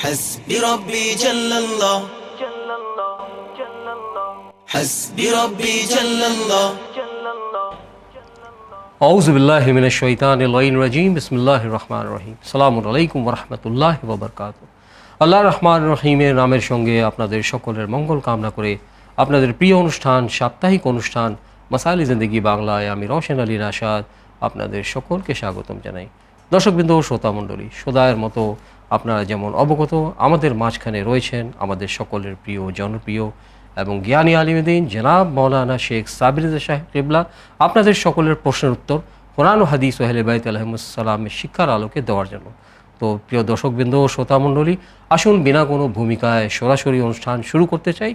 حسبي ربي جل الله حسبي ربي جل الله আউযু বিল্লাহি মিনাশ শাইতানির রাজিম বিসমিল্লাহির রহমানির রহিম আসসালামু আলাইকুম ওয়া রাহমাতুল্লাহি ওয়া বারাকাতুহু। আল্লাহর রহমানির রহিমের নামের সঙ্গে আপনাদের সকলের মঙ্গল কামনা করে আপনাদের প্রিয় অনুষ্ঠান সাপ্তাহিক অনুষ্ঠান মাসাইল-ই জিন্দেগি বাংলায় আমি রওশন আলী রাশাদ আপনাদের সকলকে স্বাগতম জানাই। দর্শকবৃন্দ, শ্রোতা মণ্ডলী, সদায়ের মতো আপনারা যেমন অবগত, আমাদের মাঝখানে রয়েছেন আমাদের সকলের প্রিয় জনপ্রিয় এবং জ্ঞানী আলিমুদ্দিন জনাব মাওলানা শেখ সাবির রেজা সাহেব কিবলা আপনাদের সকলের প্রশ্নের উত্তর কোরআন ও হাদিস ও আহলে বাইত আলাইহিমুসসালামের শিক্ষার আলোকে দেওয়ার জন্য। তো প্রিয় দর্শকবৃন্দ, শ্রোতা মণ্ডলী, আসুন বিনা কোনো ভূমিকায় সরাসরি অনুষ্ঠান শুরু করতে চাই।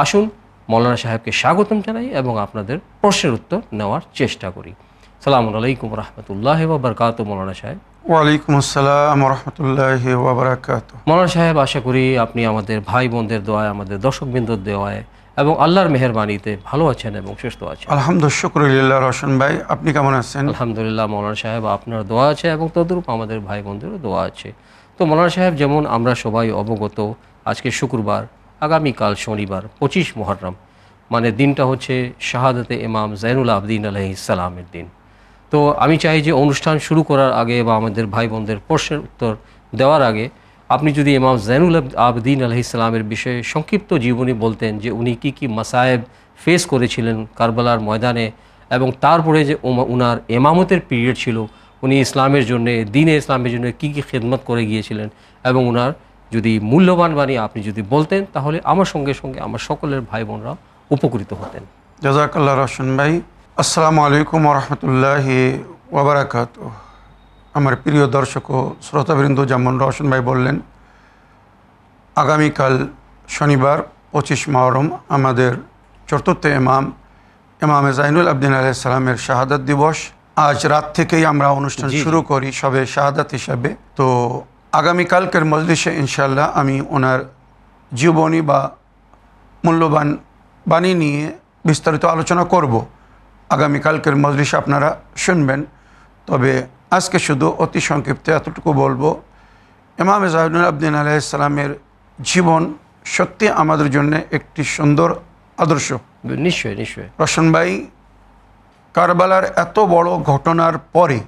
আসুন মাওলানা সাহেবকে স্বাগতম জানাই এবং আপনাদের প্রশ্নের উত্তর নেওয়ার চেষ্টা করি। আসসালামু আলাইকুম রহমতুল্লাহি ওয়া বারাকাতুহু। মাওলানা সাহেব। ওয়ালাইকুম আসসালাম রহমতুল্লাহি ওয়া বারাকাতুহু। মাওলানা সাহেব, আশা করি আপনি আমাদের ভাই বোনদের দোয়ায়, আমাদের দর্শকবৃন্দর দোয়ায় এবং আল্লাহর মেহেরবানিতে ভালো আছেন এবং সুস্থ আছেন। আলহামদুলিল্লাহ, শুকরিল্লাহ। রওশন ভাই, আপনি কেমন আছেন? আলহামদুলিল্লাহ মাওলানা সাহেব, আপনার দোয়া আছে এবং তদ্রূপ আমাদের ভাই বোনদেরও দোয়া আছে। তো মাওলানা সাহেব, যেমন আমরা সবাই অবগত, আজকে শুক্রবার, আগামীকাল শনিবার 25 মুহররম, মানে দিনটা হচ্ছে শাহাদাতে ইমাম জাইনুল আবদিন আলাইহিস সালামের দিন। তো আমি চাই যে অনুষ্ঠান শুরু করার আগে বা আমাদের ভাই বোনদের প্রশ্নের উত্তর দেওয়ার আগে আপনি যদি ইমাম জাইনুল আবদিন আলাইহিস সালামের বিষয়ে সংক্ষিপ্ত জীবনী বলতেন, যে উনি কী কী মাসায়েব ফেস করেছিলেন কারবালার ময়দানে, এবং তারপরে যে উনার ইমামতের পিরিয়ড ছিল, উনি ইসলামের জন্য, দ্বীনে ইসলামের জন্য কী কী খেদমত করে গিয়েছিলেন, এবং উনার যদি মূল্যবান বাণী আপনি যদি বলতেন, তাহলে আমার সঙ্গে সঙ্গে আমার সকলের ভাই বোনরা উপকৃত হতেন। জাযাকাল্লাহ রওশন ভাই। আসসালামু আলাইকুম ওয়া রাহমাতুল্লাহি ওয়া বারাকাতুহু। আমার প্রিয় দর্শক ও শ্রোতাবৃন্দ, যেমন রওশন ভাই বললেন, আগামীকাল শনিবার 25 মুহররম আমাদের চতুর্থ ইমাম জাইনুল আবদিন আলাইহিস সালামের শাহাদাত দিবস। আজ রাত থেকেই আমরা অনুষ্ঠান শুরু করি সবে শাহাদাত হিসাবে। তো আগামীকালকের মজলিসে ইনশাআল্লাহ আমি ওনার জীবনী বা মূল্যবান বাণী নিয়ে বিস্তারিত আলোচনা করব। আগামীকালকের মজলিসে আপনারা শুনবেন। তবে আজকে শুধু অতি সংক্ষিপ্ত এতটুকু বলবো, ইমাম জাইনুল আবদিন আলাইহিস সালামের জীবন সত্যি আমাদের জন্য একটি সুন্দর আদর্শ। নিশ্চয়ই নিশ্চয়ই। রওশন ভাই, কারবালার এত বড় ঘটনার পরে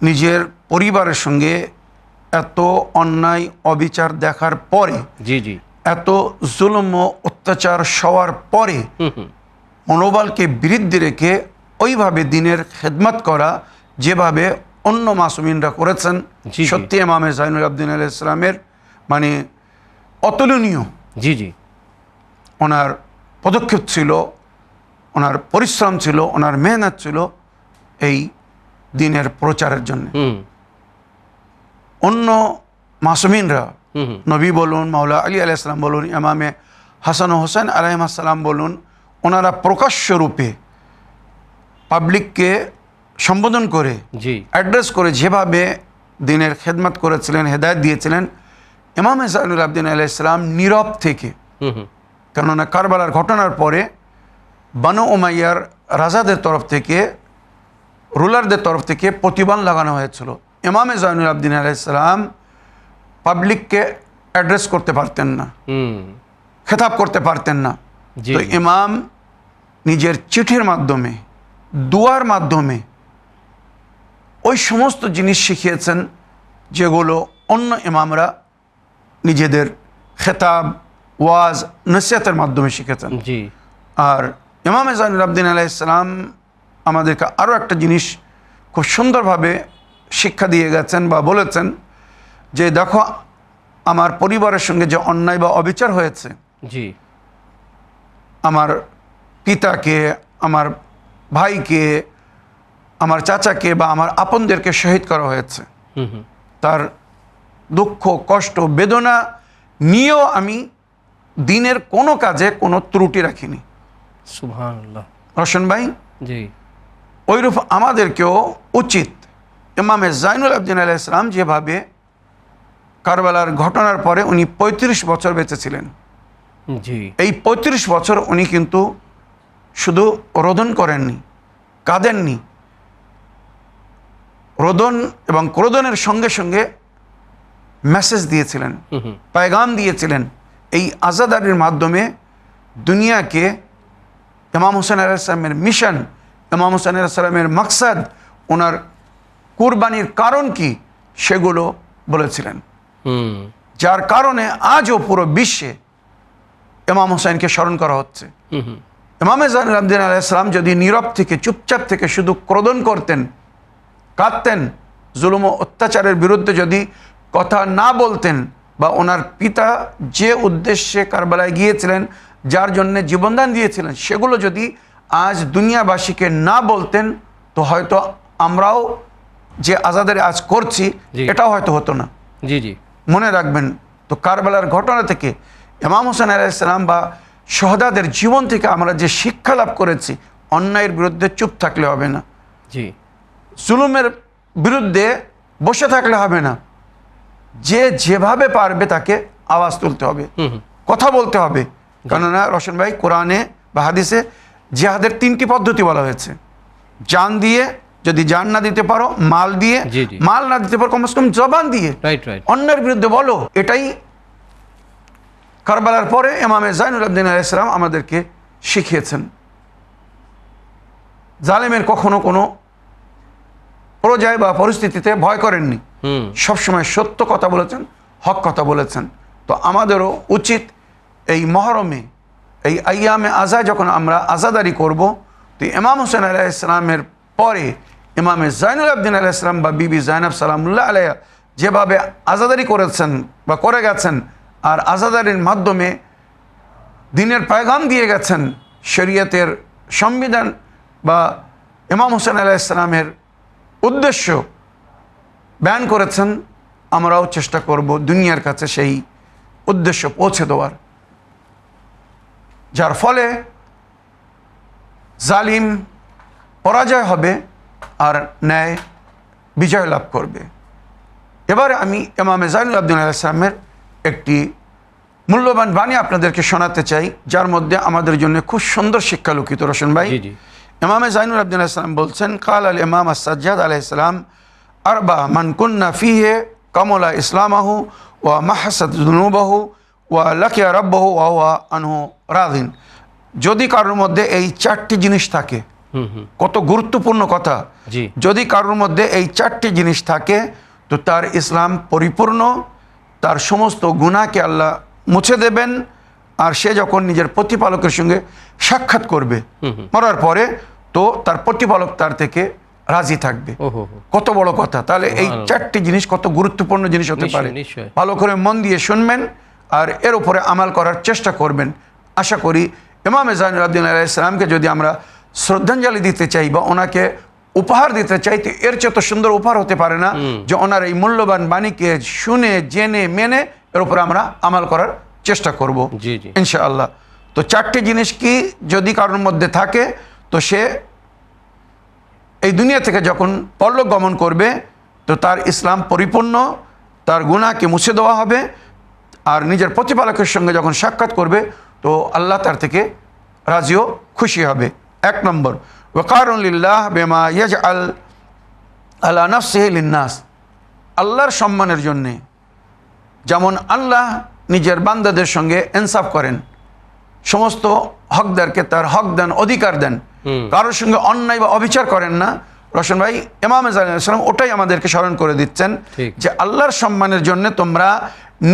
নিজের পরিবারের সঙ্গে এত অন্যায় অবিচার দেখার পরে, জি জি, এত জুলুম ও অত্যাচার সওয়ার পরে মনোবলকে বৃদ্ধি রেখে ওইভাবে দিনের খেদমত করা যেভাবে অন্য মাসুমিনরা করেছেন, সত্যি ইমাম জাইনুল আবদিন আলাইহিস সালামের মানে অতুলনীয়। জি জি, ওনার পদক্ষেপ ছিল, ওনার পরিশ্রম ছিল, ওনার মেহনত ছিল এই দিনের প্রচারের জন্য। অন্য মাসুমিনরা, নবী বলুন, মাওলা আলী আলাইহিস সালাম বলুন, ইমামে হাসান ও হোসেন আলাইহিস সালাম বলুন, ওনারা প্রকাশ্য রূপে পাবলিককে সম্বোধন করে, অ্যাড্রেস করে যেভাবে দিনের খেদমত করেছিলেন, হেদায়েত দিয়েছিলেন, ইমাম জাইনুল আবদিন আলাইহিস সালাম নীরব থেকে, কেননা কারবালার ঘটনার পরে বানু উমাইয়ার রাজাদের তরফ থেকে, রুলারদের তরফ থেকে প্রতিবান লাগানো হয়েছিল। ইমাম জাইনুল আবদিন আলাইহিস সালাম পাবলিককে অ্যাড্রেস করতে পারতেন না, খেতাব করতে পারতেন না। তো ইমাম নিজের চিঠির মাধ্যমে, দুয়ার মাধ্যমে ওই সমস্ত জিনিস শিখিয়েছেন যেগুলো অন্য ইমামরা নিজেদের খেতাব, ওয়াজ, নসিহতের মাধ্যমে শিখেছেন। আর ইমাম জাইনুল আবদিন আলাইহিস সালাম আমাদেরকে আরও একটা জিনিস খুব সুন্দরভাবে শিক্ষা দিয়ে গেছেন বা বলেছেন, যে দেখো, আমার পরিবারের সঙ্গে যে অন্যায় বা অবিচার হয়েছে, আমার পিতাকে, আমার ভাইকে, আমার চাচাকে বা আমার আপনদেরকে শহীদ করা হয়েছে, তার দুঃখ, কষ্ট, বেদনা নিয়েও আমি দিনের কোনো কাজে কোনো ত্রুটি রাখিনি। সুবহানাল্লাহ। রওশন ভাই, জি, ওইরূপ আমাদেরকেও উচিত ইমামে জাইনুল আবদিন আলাইহিস সালাম যেভাবে কারবালার ঘটনার পরে উনি 35 বছর বেঁচে ছিলেন, এই 35 বছর উনি কিন্তু শুধু রোদন করেননি, কাঁদেননি, রোদন এবং ক্রোদনের সঙ্গে সঙ্গে মেসেজ দিয়েছিলেন, পায়গাম দিয়েছিলেন। এই আজাদারির মাধ্যমে দুনিয়াকে ইমাম হোসেন আলাইহিস সালামের মিশন, ইমাম হোসেন আলাইহিস সালামের মাকসাদ, ওনার কুরবানির কারণ কি সেগুলো বলেছিলেন, যার কারণে আজও পুরো বিশ্বে ইমাম হোসেনকে স্মরণ করা হচ্ছে। ইমাম জাইনুল আবেদিন আলাইহিস সালাম যদি নীরব থেকে, চুপচাপ থেকে শুধু ক্রোধন করতেন, কাঁদতেন, জুলুম ও অত্যাচারের বিরুদ্ধে যদি কথা না বলতেন, বা ওনার পিতা যে উদ্দেশ্যে কারবালায় গিয়েছিলেন, যার জন্য জীবনদান দিয়েছিলেন, সেগুলো যদি আজ দুনিয়াবাসীকে না বলতেন, তো হয়তো আমরাও যে আজাদারি আজ করছি এটাও হয়তো হতো না। জি জি, মনে রাখবেন। তো কারবালার ঘটনা থেকে, ইমাম হোসেন আলাইহিস সালাম বা শহদাদের জীবন থেকে আমরা যে শিক্ষা লাভ করেছি, অন্যায়ের বিরুদ্ধে চুপ থাকলে হবে না, জি, জুলুমের বিরুদ্ধে বসে থাকলে হবে না, যে যেভাবে পারবে তাকে আওয়াজ তুলতে হবে, কথা বলতে হবে। কেননা রোশন ভাই, কোরআনে বা হাদিসে জিহাদের 3টি পদ্ধতি বলা হয়েছে। জান দিয়ে, যদি জান না দিতে পারো মাল দিয়ে, জি, জি। মাল না দিতে পারো কমসে কম জবান দিয়ে রাইট রাইট, অন্যের বিরুদ্ধে বলো। এটাই কারবালার পরে ইমামে জাইনুল আবেদিন আলাইহিস সালাম আমাদেরকে শিখিয়েছেন। জালেমের কখনো কোনো পর্যায় বা পরিস্থিতিতে ভয় করেননি, সবসময় সত্য কথা বলেছেন, হক কথা বলেছেন। তো আমাদেরও উচিত এই মহরমে, এই আইয়ামে আজা যখন আমরা আজাদারি করব, তো ইমাম হোসেন আলাইহিস সালামের পরে ইমামে জাইনুল আবেদিন আলাইহিস সালাম বা বিবি জাইনাব সালামুল্লাহ আলাইহা যেভাবে আজাদারি করেছেন বা করে গেছেন, আর আজাদারির মাধ্যমে দিনের পয়গাম দিয়ে গেছেন, শরীয়তের সংবিধান বা ইমাম হোসেন আলাইহিস সালামের উদ্দেশ্য বয়ান করেছেন, আমরাও চেষ্টা করব দুনিয়ার কাছে সেই উদ্দেশ্য পৌঁছে দেওয়ার, যার ফলে জালিম পরাজয় হবে আর ন্যায় বিজয় লাভ করবে। এবারে আমি ইমামে জাইনুল আবেদিন আলাইহিস সালামের একটি মূল্যবান বাণী আপনাদেরকে শোনাতে চাই, যার মধ্যে আমাদের জন্য খুব সুন্দর শিক্ষা লুকিত। রোশন ভাই, ইমামে জাইনুল আবেদিন আলাইহিস সালাম বলছেন, কাল আল ইমাম আস-সাজ্জাদ আলাইহিস সালাম, আরবা মান কুন্না ফিহে কামলা ইসলামাহু ওয়া মাহসাদ যুনুবাহু ওয়া লাকিয়া রাব্বাহু ওয়া হুয়া আনহু রাদিন। যদি কারোর মধ্যে এই 4টি জিনিস থাকে, কত গুরুত্বপূর্ণ কথা, যদি কারোর মধ্যে এই 4টি জিনিস থাকে, তো তার ইসলাম পরিপূর্ণ, তার সমস্ত গুনাহকে আল্লাহ মুছে দেবেন, আর সে যখন নিজের প্রতিপালকের সঙ্গে সাক্ষাৎ করবে মরার পরে, তো তার প্রতিপালক তার থেকে রাজি থাকবে। কত বড় কথা! তাহলে এই 4টি জিনিস কত গুরুত্বপূর্ণ জিনিস হতে পারে। ভালো করে মন দিয়ে শুনবেন আর এর উপরে আমাল করার চেষ্টা করবেন। আশা করি ইমামে জাইনুল আবেদিন আলাইহিস সালামকে যদি আমরা শ্রদ্ধাঞ্জলি দিতে চাই বা ওনাকে উপহার দিতে চাই, তো এর চেয়ে তো সুন্দর উপহার হতে পারে না যে ওনার এই মূল্যবান বাণীকে শুনে, জেনে, মেনে এর উপরে আমরা আমাল করার চেষ্টা করব ইনশাআল্লাহ। তো 4টি জিনিস কি যদি কারোর মধ্যে থাকে, তো সে এই দুনিয়া থেকে যখন পরলোক গমন করবে, তো তার ইসলাম পরিপূর্ণ, তার গুনাহকে মুছে দেওয়া হবে, আর নিজের প্রতিপালকের সঙ্গে যখন সাক্ষাৎ করবে, তো আল্লাহ তার থেকে রাজিও খুশি হবে। 1 নম্বর, ওয়াকারুন লিল্লাহ বিমা ইয়াজআল আলা নাফসিহি লিন্নাস। আল্লাহর সম্মানের জন্যে, যেমন আল্লাহ নিজের বান্দাদের সঙ্গে ইনসাফ করেন, সমস্ত হকদারকে তার হক দেন, অধিকার দেন, কারোর সঙ্গে অন্যায় বা অবিচার করেন না। রোশন ভাই, ইমাম জাইনুল আবেদিন সালাম ওটাই আমাদেরকে স্মরণ করে দিচ্ছেন যে আল্লাহর সম্মানের জন্য তোমরা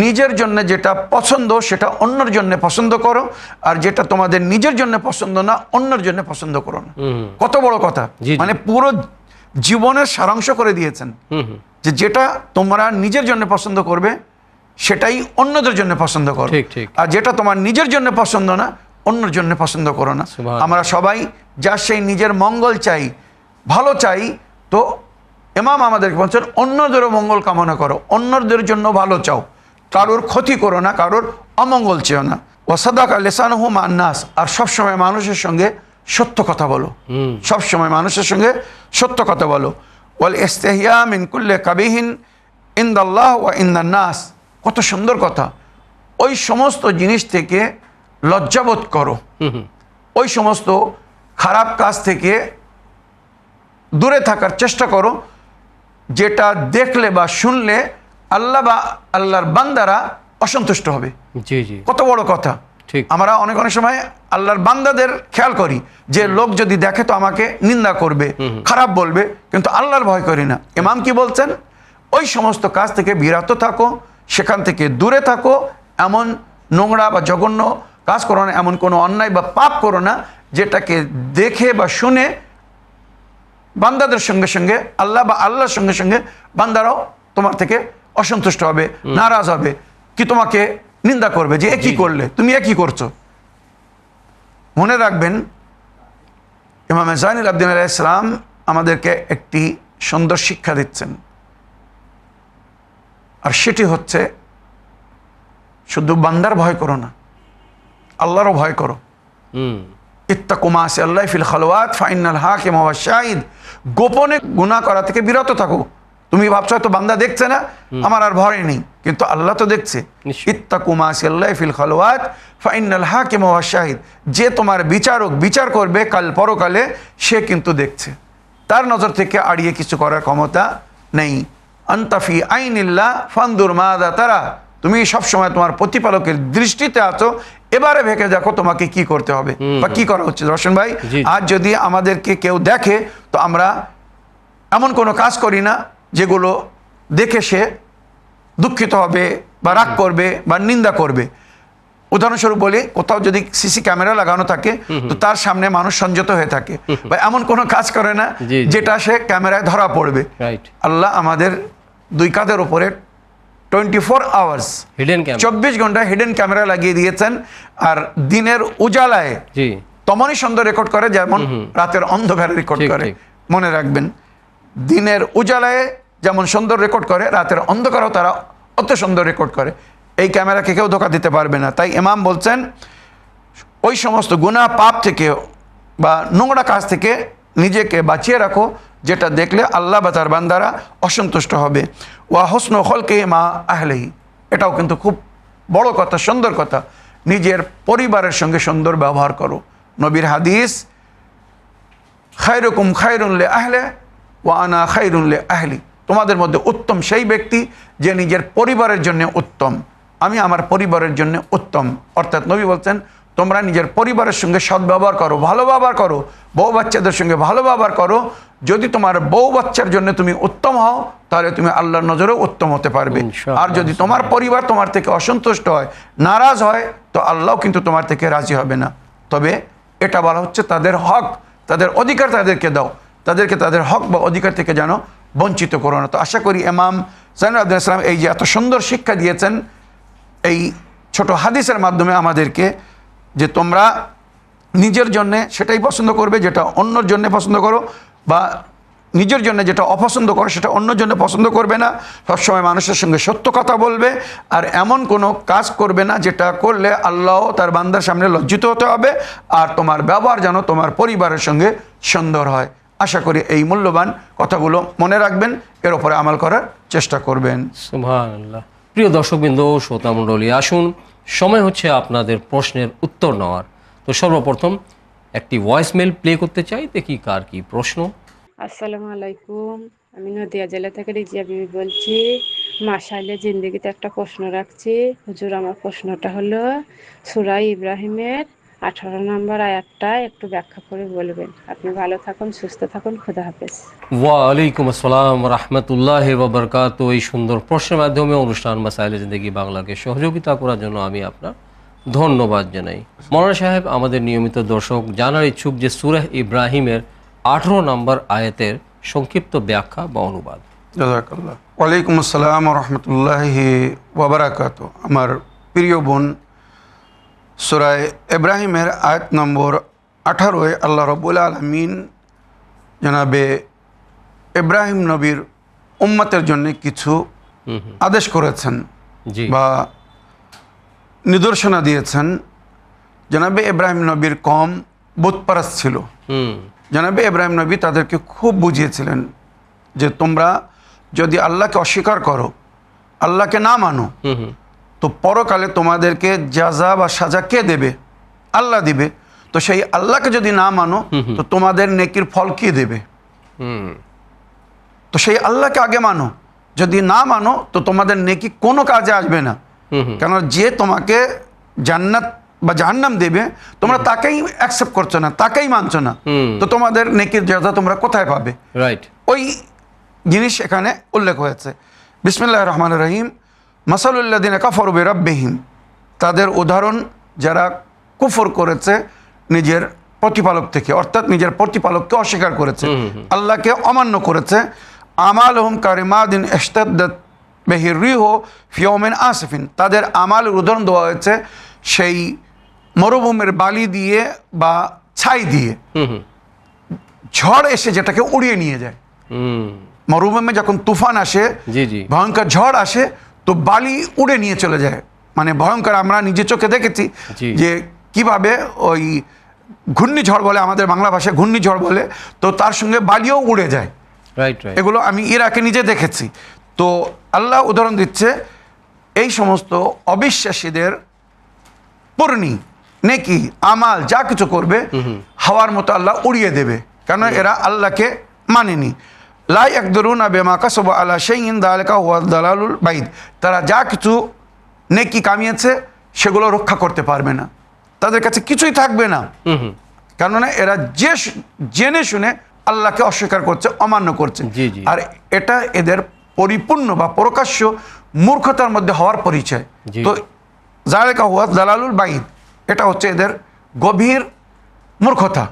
নিজের জন্য যেটা পছন্দ সেটা অন্যের জন্য পছন্দ করো, আর যেটা তোমাদের নিজের জন্য পছন্দ না অন্যের জন্য পছন্দ করো না। কত বড় কথা! মানে পুরো জীবনের সারাংশ করে দিয়েছেন যে যেটা তোমরা নিজের জন্য পছন্দ করবে সেটাই অন্যদের জন্য পছন্দ করো, আর যেটা তোমার নিজের জন্য পছন্দ না অন্যের জন্য পছন্দ করো না। আমরা সবাই যা সেই নিজের মঙ্গল চাই, ভালো চাই, তো ইমাম আমাদেরকে বলছেন অন্যদেরও মঙ্গল কামনা করো, অন্যদের জন্য ভালো চাও, কারোর ক্ষতি করো না, কারোর অমঙ্গল চেও না। ওয়াসাদাকা লিসানুহু মান নাস, আর সবসময় মানুষের সঙ্গে সত্য কথা বলো, সবসময় মানুষের সঙ্গে সত্য কথা বলো। ওয়াল ইস্তিহয়া মিন কুল্লি কাবিহিন ইনদাল্লাহ ওয়া ইনদান নাস। কত সুন্দর কথা! ওই সমস্ত জিনিস থেকে লজ্জাবোধ করো, ওই সমস্ত খারাপ কাজ থেকে দূরে থাকার চেষ্টা করো, যেটা দেখলে বা শুনলে আল্লাহ বা আল্লাহর বান্দারা অসন্তুষ্ট হবে। জি জি, কত বড় কথা। ঠিক। আমরা অনেক অনেক সময় আল্লাহর বান্দাদের খেয়াল করি যে লোক যদি দেখে তো আমাকে নিন্দা করবে, খারাপ বলবে, কিন্তু আল্লাহর ভয় করি না। ইমাম কি বলছেন? ওই সমস্ত কাজ থেকে বিরত থাকো, সেখান থেকে দূরে থাকো, এমন নোংরা বা জঘন্য কাজ করো না, এমন কোনো অন্যায় বা পাপ করো না যেটাকে দেখে বা শুনে বান্দাদের সঙ্গে সঙ্গে আল্লাহ বা আল্লাহর সঙ্গে সঙ্গে বান্দারাও তোমার থেকে অসন্তুষ্ট হবে, নারাজ হবে, কি তোমাকে নিন্দা করবে যে এ কি করলে, তুমি এ কি করছো। মনে রাখবেন, ইমাম জাইনুল আবদিন আলাইহিস সালাম আমাদেরকে একটি সুন্দর শিক্ষা দিচ্ছেন, আর সেটি হচ্ছে শুধু বান্দার ভয় করো না, আল্লাহরও ভয় করো। ইত্তাকু মা'সিয়াল্লাহি ফিল খালওয়াত ফাইনাল হাকিম ওয়া শাহিদ। গোপনে গুনাহ করা থেকে বিরত থাকো। তুমি ভাবছো হয়তো বান্দা দেখছে না, আমার আর ভয় নেই, কিন্তু আল্লাহ তো দেখছে। ইত্তাকু মা'সিয়াল্লাহি ফিল খালওয়াত ফাইনাল হাকিম ওয়া শাহিদ। যে তোমার বিচারক, বিচার করবে কাল পরকালে, সে কিন্তু দেখছে, তার নজর থেকে আড়িয়ে কিছু করার ক্ষমতা নেই। আনতা ফি আইনিল্লাহ ফানদুর মাযা তারা। তুমি সবসময় তোমার প্রতিপালকের দৃষ্টিতে আছো, এবারে ভেবে দেখো তোমাকে কি করতে হবে বা কি করা উচিত। রোশন ভাই, আজ যদি আমাদেরকে কেউ দেখে তো আমরা এমন কোনো কাজ করি না যেগুলো দেখে সে দুঃখিত হবে বা রাগ করবে বা নিন্দা করবে। উদাহরণস্বরূপ বলি, কোথাও যদি সিসি ক্যামেরা লাগানো থাকে তো তার সামনে মানুষ সংযত হয়ে থাকে, বা এমন কোনো কাজ করে না যেটা সে ক্যামেরায় ধরা পড়বে। আল্লাহ আমাদের দুই কাঁধের উপরে 24 আওয়ার্স, 24 ঘন্টা হিডেন ক্যামেরা লাগিয়ে দিয়েছেন, আর দিনের উজালায় তেমনই সুন্দর রেকর্ড করে যেমন রাতের অন্ধকারে রেকর্ড করে। মনে রাখবেন, দিনের উজালায় যেমন সুন্দর রেকর্ড করে, রাতের অন্ধকারেও তারা অত সুন্দর রেকর্ড করে। এই ক্যামেরাকে কেউ ধোঁকা দিতে পারবে না। তাই ইমাম বলছেন, ওই সমস্ত গুনাহ পাপ থেকে বা নোংরা কাজ থেকে নিজেকে বাঁচিয়ে রাখো, যেটা দেখলে আল্লাহ বা তার বান্দারা অসন্তুষ্ট হবে। ওয়া হুসনু খলকি মা আহলিহি। এটাও কিন্তু খুব বড় কথা, সুন্দর কথা। নিজের পরিবারের সঙ্গে সুন্দর ব্যবহার করো। নবীর হাদিস, খায়রুকুম খায়রুন লি আহলি ওয়া আনা খায়রুন লি আহলি। তোমাদের মধ্যে উত্তম সেই ব্যক্তি যে নিজের পরিবারের জন্য উত্তম, আমি আমার পরিবারের জন্য উত্তম। অর্থাৎ নবী বলছেন, তোমরা নিজের পরিবারের সঙ্গে সদ্ব্যবহার করো, ভালো ব্যবহার করো, বউ বাচ্চাদের সঙ্গে ভালো ব্যবহার করো। যদি তোমার বউ বাচ্চার জন্য তুমি উত্তম হও, তাহলে তুমি আল্লাহর নজরেও উত্তম হতে পারবে। আর যদি তোমার পরিবার তোমার থেকে অসন্তুষ্ট হয়, নারাজ হয়, তো আল্লাহ কিন্তু তোমার থেকে রাজি হবে না। তবে এটা বলা হচ্ছে তাদের হক, তাদের অধিকার তাদেরকে দাও, তাদেরকে তাদের হক বা অধিকার থেকে যেন বঞ্চিত করো না। তো আশা করি ইমাম জাইনুল আবদিন সালাম এই যে এত সুন্দর শিক্ষা দিয়েছেন এই ছোট হাদিসের মাধ্যমে আমাদেরকে, যে তোমরা নিজের জন্যে সেটাই পছন্দ করবে যেটা অন্যর জন্য পছন্দ করো, বা নিজের জন্য যেটা অপছন্দ করো সেটা অন্যর জন্য পছন্দ করবে না। সবসময় মানুষের সঙ্গে সত্য কথা বলবে, আর এমন কোনো কাজ করবে না যেটা করলে আল্লাহ তার বান্দার সামনে লজ্জিত হতে হবে। আর তোমার ব্যবহার যেন তোমার পরিবারের সঙ্গে সুন্দর হয়। আশা করি এই মূল্যবান কথাগুলো মনে রাখবেন, এর উপরে আমল করার চেষ্টা করবেন। সুবহানাল্লাহ। প্রিয় দর্শকবৃন্দ, শ্রোতা মণ্ডলী, আসুন সময় হচ্ছে আপনাদের প্রশ্নের উত্তর নেওয়ার। তো সর্বপ্রথম একটি ভয়েস মেল প্লে করতে চাই, দেখি কার কি প্রশ্ন। আসসালামু আলাইকুম, আমি নদিয়া জেলা থেকে রিজিয়া বিবি বলছি। মাশাআল্লাহ জিন্দেগিতে একটা প্রশ্ন রাখছি হুজুর। আমার প্রশ্নটা হলো, সূরা ইব্রাহিমের 18 নম্বর আয়াতটা একটু ব্যাখ্যা করে বলবেন। আপনি ভালো থাকুন, সুস্থ থাকুন, খোদা হাফেজ। ওয়ালাইকুম আসসালাম রাহমাতুল্লাহি ওয়া বারাকাতুহু। এই সুন্দর প্রশ্নের মাধ্যমে অনুষ্ঠান মাসাইলে জিন্দেগি বাংলাকে সহযোগিতা করার জন্য আমি আপনার ধন্যবাদ জানাই। মৌলানা সাহেব, আমাদের নিয়মিত দর্শক জানার ইচ্ছুক যে সূরা ইব্রাহিমের 18 নম্বর আয়াতের সংক্ষিপ্ত ব্যাখ্যা বা অনুবাদ। জাযাকাল্লাহ। ওয়ালাইকুম আসসালাম রহমতুল্লাহি ওয়া বারাকাতুহু। আমার প্রিয় বোন, সূরা ইব্রাহিমের আয়াত নম্বর 18 আল্লাহ রাব্বুল আলামিন জনাবে ইব্রাহিম নবীর উম্মতের জন্য কিছু আদেশ করেছেন বা নিদর্শনা দিয়েছেন। জনাবে ইব্রাহিম নবীর কম বুতপারস্ত ছিল। জনাবে ইব্রাহিম নবী তাদেরকে খুব বুঝিয়েছিলেন যে তোমরা যদি আল্লাহকে অস্বীকার করো, আল্লাহকে না মানো, তো পরকালে তোমাদেরকে জাযা বা সাজা কে দেবে? আল্লাহ দিবে। তো সেই আল্লাহকে যদি না মানো তো তোমাদের নেকির ফল কে দেবে? তো সেই আল্লাহকে আগে মানো। যদি না মানো তো তোমাদের নেকি কোনো কাজে আসবে না। কেন যে তোমাকে জান্নাত বা জাহান্নাম দেবে তোমরা তাকেই অ্যাকসেপ্ট করছো না, তাকেই মানছো না, তো তোমাদের নেকির জাযা তোমরা কোথায় পাবে? রাইট। ওই জিনিস এখানে উল্লেখ হয়েছে। বিসমিল্লাহির রহমানির রহিম। মাসালুল্লাযিনা কাফারু বিরাব্বিহিম, তাদের উদাহরণ যারা কুফর করেছে নিজের প্রতিপালক থেকে, অর্থাৎ নিজের প্রতিপালককে অস্বীকার করেছে, আল্লাহকে অমান্য করেছে। আমালুহুম কারিমাদিন ইশতাদ্দাত বিহির রিহু ফি ইয়াউমিন আসিফিন, তাদের আমালের উদাহরণ দেওয়া হয়েছে সেই মরুভূমির বালি দিয়ে বা ছাই দিয়ে, ঝড় এসে যেটাকে উড়িয়ে নিয়ে যায়। মরুভূমি যখন তুফান আসে, জি জি, ভয়ঙ্কর ঝড় আসে, তো বালি উড়ে নিয়ে চলে যায়। মানে ভয়ঙ্কর, আমরা নিজে চোখে দেখেছি যে কিভাবে ওই ঘূর্ণিঝড় বলে, আমাদের বাংলা ভাষায় ঘূর্ণিঝড় বলে, তো তার সঙ্গে বালিও উড়ে যায়। Right right. এগুলো আমি ইরাকে নিজে দেখেছি। তো আল্লাহ উদাহরণ দিচ্ছে এই সমস্ত অবিশ্বাসীদের পূর্ণি নেকি আমাল যা কিছু করবে হাওয়ার মতো আল্লাহ উড়িয়ে দেবে, কারণ এরা আল্লাহকে মানেনি। লা ইয়াকদিরুনা বিমা কাসাবু আলা শাইইন যালিকা হুয়া দালালুল বাইদ, তারা যা কিছু নেকি কামিয়েছে সেগুলো রক্ষা করতে পারবে না, তাদের কাছে কিছুই থাকবে না। কেননা এরা জেনে শুনে আল্লাহকে অস্বীকার করছে, অমান্য করছে। আর এটা এদের পরিপূর্ণ বা প্রকাশ্য মূর্খতার মধ্যে হওয়ার পরিচয়। তো যালিকা হুয়া দালালুল বাইদ, এটা হচ্ছে এদের গভীর মূর্খতা।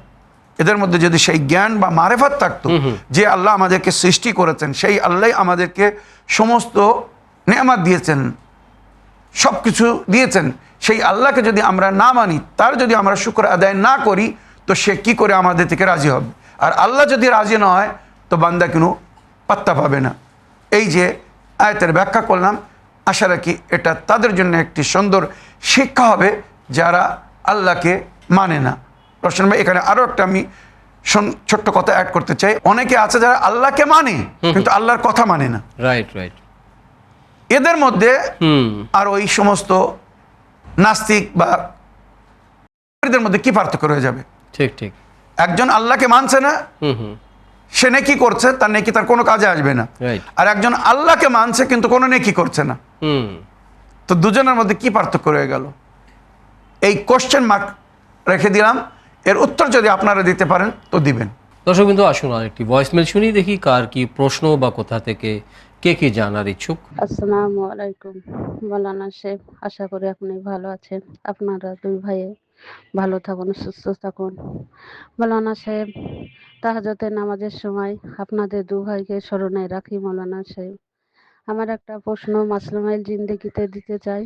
এদের মধ্যে যদি সেই জ্ঞান বা মারেফাত থাকতো যে আল্লাহ আমাদেরকে সৃষ্টি করেছেন, সেই আল্লাহ আমাদেরকে সমস্ত নেয়ামত দিয়েছেন, সব কিছু দিয়েছেন, সেই আল্লাহকে যদি আমরা না মানি, তার যদি আমরা শুকর আদায় না করি, তো সে কি করে আমাদের থেকে রাজি হবে? আর আল্লাহ যদি রাজি না হয় তো বান্দা কোনো পাত্তা পাবে না। এই যে আয়াতের ব্যাখ্যা করলাম, আশা রাখি এটা তাদের জন্য একটি সুন্দর শিক্ষা হবে যারা আল্লাহকে মানে না। রোশন ভাই, এখানে আরও একটা আমি ছোট্ট কথা অ্যাড করতে চাই। অনেকে আছে যারা আল্লাহকে মানে কিন্তু আল্লাহর কথা মানে না। Right right. এদের মধ্যে আর ওই সমস্ত নাস্তিক বা এদের মধ্যে কি পার্থক্য রয়ে যাবে? ঠিক ঠিক। একজন আল্লাহকে মানছে না, সে নেকি করছে, তার নেকি তার কোনো কাজে আসবে না। আর একজন আল্লাহকে মানছে কিন্তু কোনো নেকি করছে না, তো দুজনের মধ্যে কি পার্থক্য রয়ে গেল? এই কোশ্চেন মার্ক রেখে দিলাম। এর উত্তর যদি আপনারা দিতে পারেন তো দিবেন। দর্শক কিন্তু আসুন আরেকটি ভয়েসমেল শুনি, দেখি কার কি প্রশ্ন বা কোথা থেকে কে কি জানার ইচ্ছুক। আসসালামু আলাইকুম মাওলানা সাহেব, আশা করি আপনি ভালো আছেন। আপনারা দুই ভাইয়ে ভালো থাকুন, সুস্থ থাকুন। মাওলানা সাহেব, তাহাজ্জুদের নামাজের সময় আপনাদের দু ভাইকে স্মরণে রাখি। মাওলানা সাহেব, আমার একটা প্রশ্ন মাসলুমাইল জিন্দেগিতে দিতে চাই।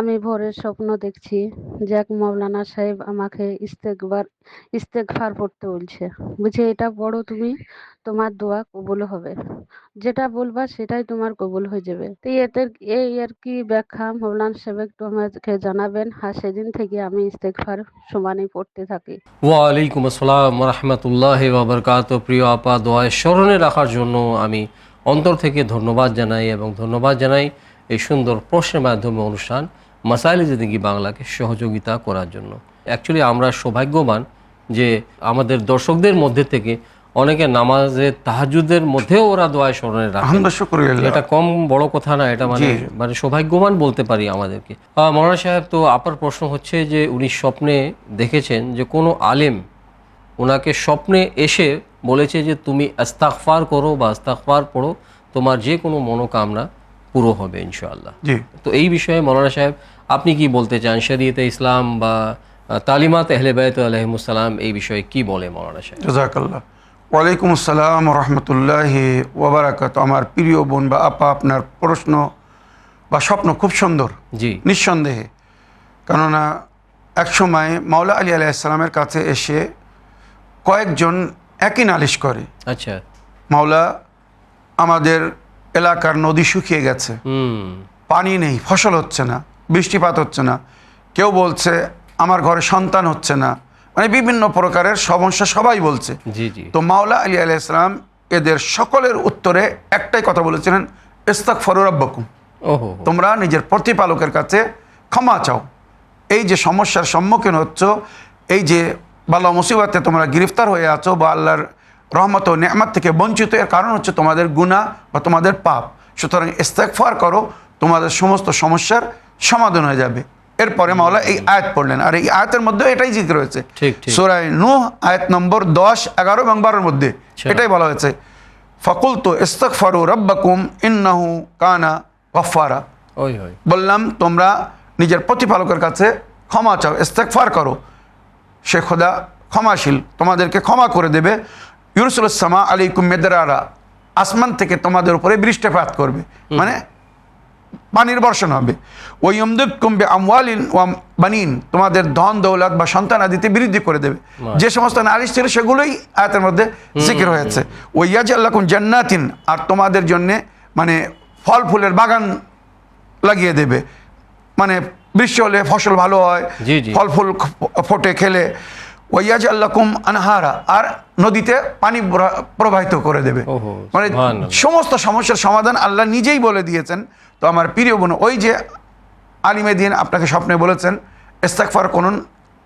আমি ভোরের স্বপ্ন দেখছি যে এক মাওলানা সাহেব আমাকে ইস্তেগফার পড়তে বলছে, বুঝে এটা পড়ো তুমি, তোমার দোয়া কবুল হবে, যেটা বলবা সেটাই তোমার কবুল হয়ে যাবে। তো এই আর কি ব্যাখ্যা মাওলানা সাহেব একটু আমাকে জানাবেন। আর সেদিন থেকে আমি ইস্তেগফার সমানই পড়তে থাকি। ওয়ালাইকুম আসসালাম রহমতুল্লাহ বাবরকাত। প্রিয় আপা, দোয়ায় স্মরণে রাখার জন্য আমি অন্তর থেকে ধন্যবাদ জানাই, এবং ধন্যবাদ জানাই এই সুন্দর প্রশ্নের মাধ্যমে অনুষ্ঠান মাসাইল জিন্দেগি বাংলাকে সহযোগিতা করার জন্য। অ্যাকচুয়ালি আমরা সৌভাগ্যবান যে আমাদের দর্শকদের মধ্যে থেকে অনেকে নামাজে তাহাজ্জুদের মধ্যেও ওরা দোয়ায় স্মরণে রাখে। এটা কম বড় কথা না, এটা মানে সৌভাগ্যবান বলতে পারি আমাদেরকে। মৌলানা সাহেব, তো আপনার প্রশ্ন হচ্ছে যে উনি স্বপ্নে দেখেছেন যে কোনো আলেম ওনাকে স্বপ্নে এসে বলেছে যে তুমি ইস্তিগফার করো বা ইস্তিগফার পড়ো, তোমার যে কোনো মনোকামনা পুরো হবে ইনশাআল্লাহ। তো এই বিষয়ে মৌলানা সাহেব আপনি কি বলতে চান? শরীয়তে ইসলাম বা তালিমাত আহলে বাইত আলাইহিমুস সালাম এই বিষয়ে কি বলে মৌলানা সাহেব? জাযাকাল্লাহ। ওয়ালাইকুম আসসালাম রাহমাতুল্লাহি ওয়া বারাকাতুহু। আমার প্রিয় বোন বা আপা, আপনার প্রশ্ন বা স্বপ্ন খুব সুন্দর, জি নিঃসন্দেহে। কেননা একসময় মাওলা আলী আলাইহিস সালামের কাছে এসে কয়েকজন একই নালিশ করে, আচ্ছা মাওলা আমাদের এলাকার নদী শুকিয়ে গেছে, পানি নেই, ফসল হচ্ছে না, বৃষ্টিপাত হচ্ছে না, কেউ বলছে আমার ঘরে সন্তান হচ্ছে না, মানে বিভিন্ন প্রকারের সমস্যা সবাই বলছে। জি জি। তো মাওলা আলী আলাইহিস সালাম এদের সকলের উত্তরে একটাই কথা বলেছিলেন, ইস্তাগফিরু রাব্বাকুম, তোমরা নিজের প্রতিপালকের কাছে ক্ষমা চাও। এই যে সমস্যার সম্মুখীন হচ্ছ, এই যে বালা মুসিবতে তোমরা গ্রেফতার হয়ে আছো বা আল্লাহর রহমত ও নেয়ামত থেকে বঞ্চিত, এর কারণ হচ্ছে তোমাদের গুনাহ বা তোমাদের পাপ। সুতরাং ইস্তেগফার করো, তোমাদের সমস্ত সমস্যার সমাধান হয়ে যাবে। এরপরে মাওলা এই আয়াত পড়লেন, আর এই আয়াতের মধ্যে এটাই জিক্র হয়েছে ঠিক, ঠিক। সূরা নূহ আয়াত নম্বর 10, 11 এবং 12 মধ্যে এটাই বলা হয়েছে, ফাকুলতু ইস্তাগফিরু রাব্বাকুম ইন্নাহু কানা গফফারা। ওই ওই বললাম তোমরা নিজের প্রতিপালকের কাছে ক্ষমা চাও, ইস্তেগফার করো, সে খোদা ক্ষমাশীল, তোমাদেরকে ক্ষমা করে দেবে। ইউরসিলুস সামা আলাইকুম মিদরারা, আসমান থেকে তোমাদের উপরে বৃষ্টিপাত করবে, মানে পানির বর্ষণ হবে। ওই ইমদিদকুম বিআমওয়ালিন ওয়া বানিন, তোমাদের ধন দৌলত বা সন্তান আদিতে বৃদ্ধি করে দেবে। যে সমস্ত নালিশ ছিল সেগুলোই আয়াতের মধ্যে জিকির হয়েছে। ওই ইয়াজআল লাকুম জান্নাতিন, আর তোমাদের জন্যে মানে ফল ফুলের বাগান লাগিয়ে দেবে, মানে বৃষ্টি হলে ফসল ভালো হয়, জি, জি। ফল ফুল ফোটে খেলে। ওয়াইয়াজআল লাকুম আনহারা, আর নদীতে পানি প্রবাহিত করে দেবে। ওহো, মানে সুবহানাল্লাহ। সমস্ত সমস্যার সমাধান আল্লাহ নিজেই বলে দিয়েছেন। তো আমার প্রিয় বোন, ওই যে আলিমে দিন আপনাকে স্বপ্নে বলেছেন ইস্তেগফার করুন,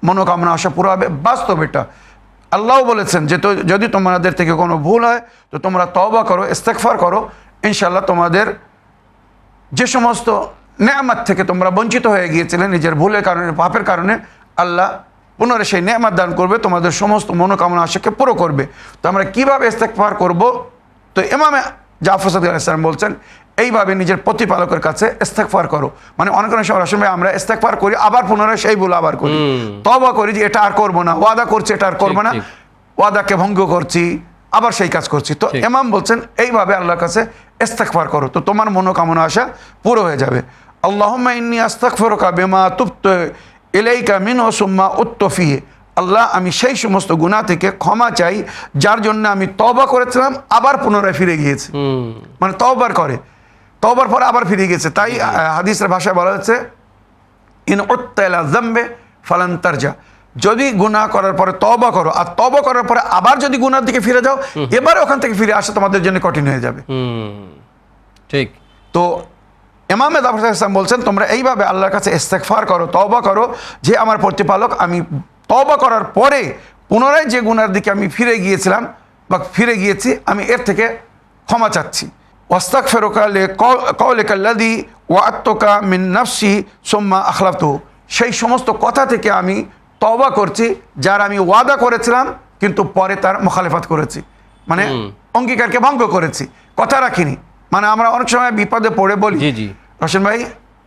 মনোকামনা আশা পুরো হবে, বাস্তব এটা। আল্লাহও বলেছেন যে তো যদি তোমাদের থেকে কোনো ভুল হয় তো তোমরা তওবা করো, ইস্তেগফার করো, ইনশাআল্লাহ তোমাদের যে সমস্ত নেয়ামত থেকে তোমরা বঞ্চিত হয়ে গিয়েছিলে নিজের ভুলের কারণে, পাপের কারণে, আল্লাহ পুনরায় সেই নেয়ামত দান করবে, তোমাদের সমস্ত মনোকামনা আশাকে পুরো করবে। তো আমরা কীভাবে ইস্তেগফার করব? তো ইমামে জাফর সাদিক আলাইহিস সালাম বলছেন এইভাবে নিজের প্রতিপালকের কাছে ইস্তেগফার করো। মানে অনেক সময় আসলে আমরা ইস্তেগফার করি, আবার পুনরায় সেই ভুল আবার করি, তওবা করি যে এটা আর করবো না, ওয়াদা করছি এটা আর করবো না, ঠিক। ওয়াদাকে ভঙ্গ করছি, আবার সেই কাজ করছি। তো ঠিক। ইমাম বলছেন এইভাবে আল্লাহর কাছে ইস্তেগফার করো, তো তোমার মনোকামনা আশা পুরো হয়ে যাবে। আল্লাহুম্মা ইন্নী আস্তাগফিরুকা বিমা তুবতু ইলাইকা মিনহু সুম্মা উততু ফিহি, আল্লাহ আমি সেই সমস্ত গুনাহ থেকে ক্ষমা চাই যার জন্য আমি তওবা করেছিলাম আবার পুনরায় ফিরে গিয়েছি। মানে তওবার পরে আবার ফিরে গিয়েছে। তাই হাদিসের ভাষায় বলা হচ্ছে ইন উত্তা ইলা যামবে ফালান তারজা, যদি গুনাহ করার পরে তওবা করো, আর তওবা করার পরে আবার যদি গুনাহর দিকে ফিরে যাও, এবারে ওখান থেকে ফিরে আসা তোমাদের জন্য কঠিন হয়ে যাবে। ঠিক। তো ইমামে জাফর সাদিক ইসলাম বলছেন তোমরা এইভাবে আল্লাহর কাছে ইস্তেগফার করো, তওবা করো যে আমার প্রতিপালক, আমি তওবা করার পরে পুনরায় যে গুনার দিকে আমি ফিরে গিয়েছিলাম বা ফিরে গিয়েছি, আমি এর থেকে ক্ষমা চাচ্ছি। ওয়াস্তাগফিরুকা লিকাউলিকাল্লাযী ওয়া'আদতুকা মিন নাফসি সুম্মা আখলাফতুহু, সেই সমস্ত কথা থেকে আমি তওবা করছি যার আমি ওয়াদা করেছিলাম কিন্তু পরে তার মুখালেফাত করেছি, মানে অঙ্গীকারকে ভঙ্গ করেছি, কথা রাখিনি। মানে আমরা অনেক সময় বিপদে পড়ে বলি, জি, জি। রোশন ভাই,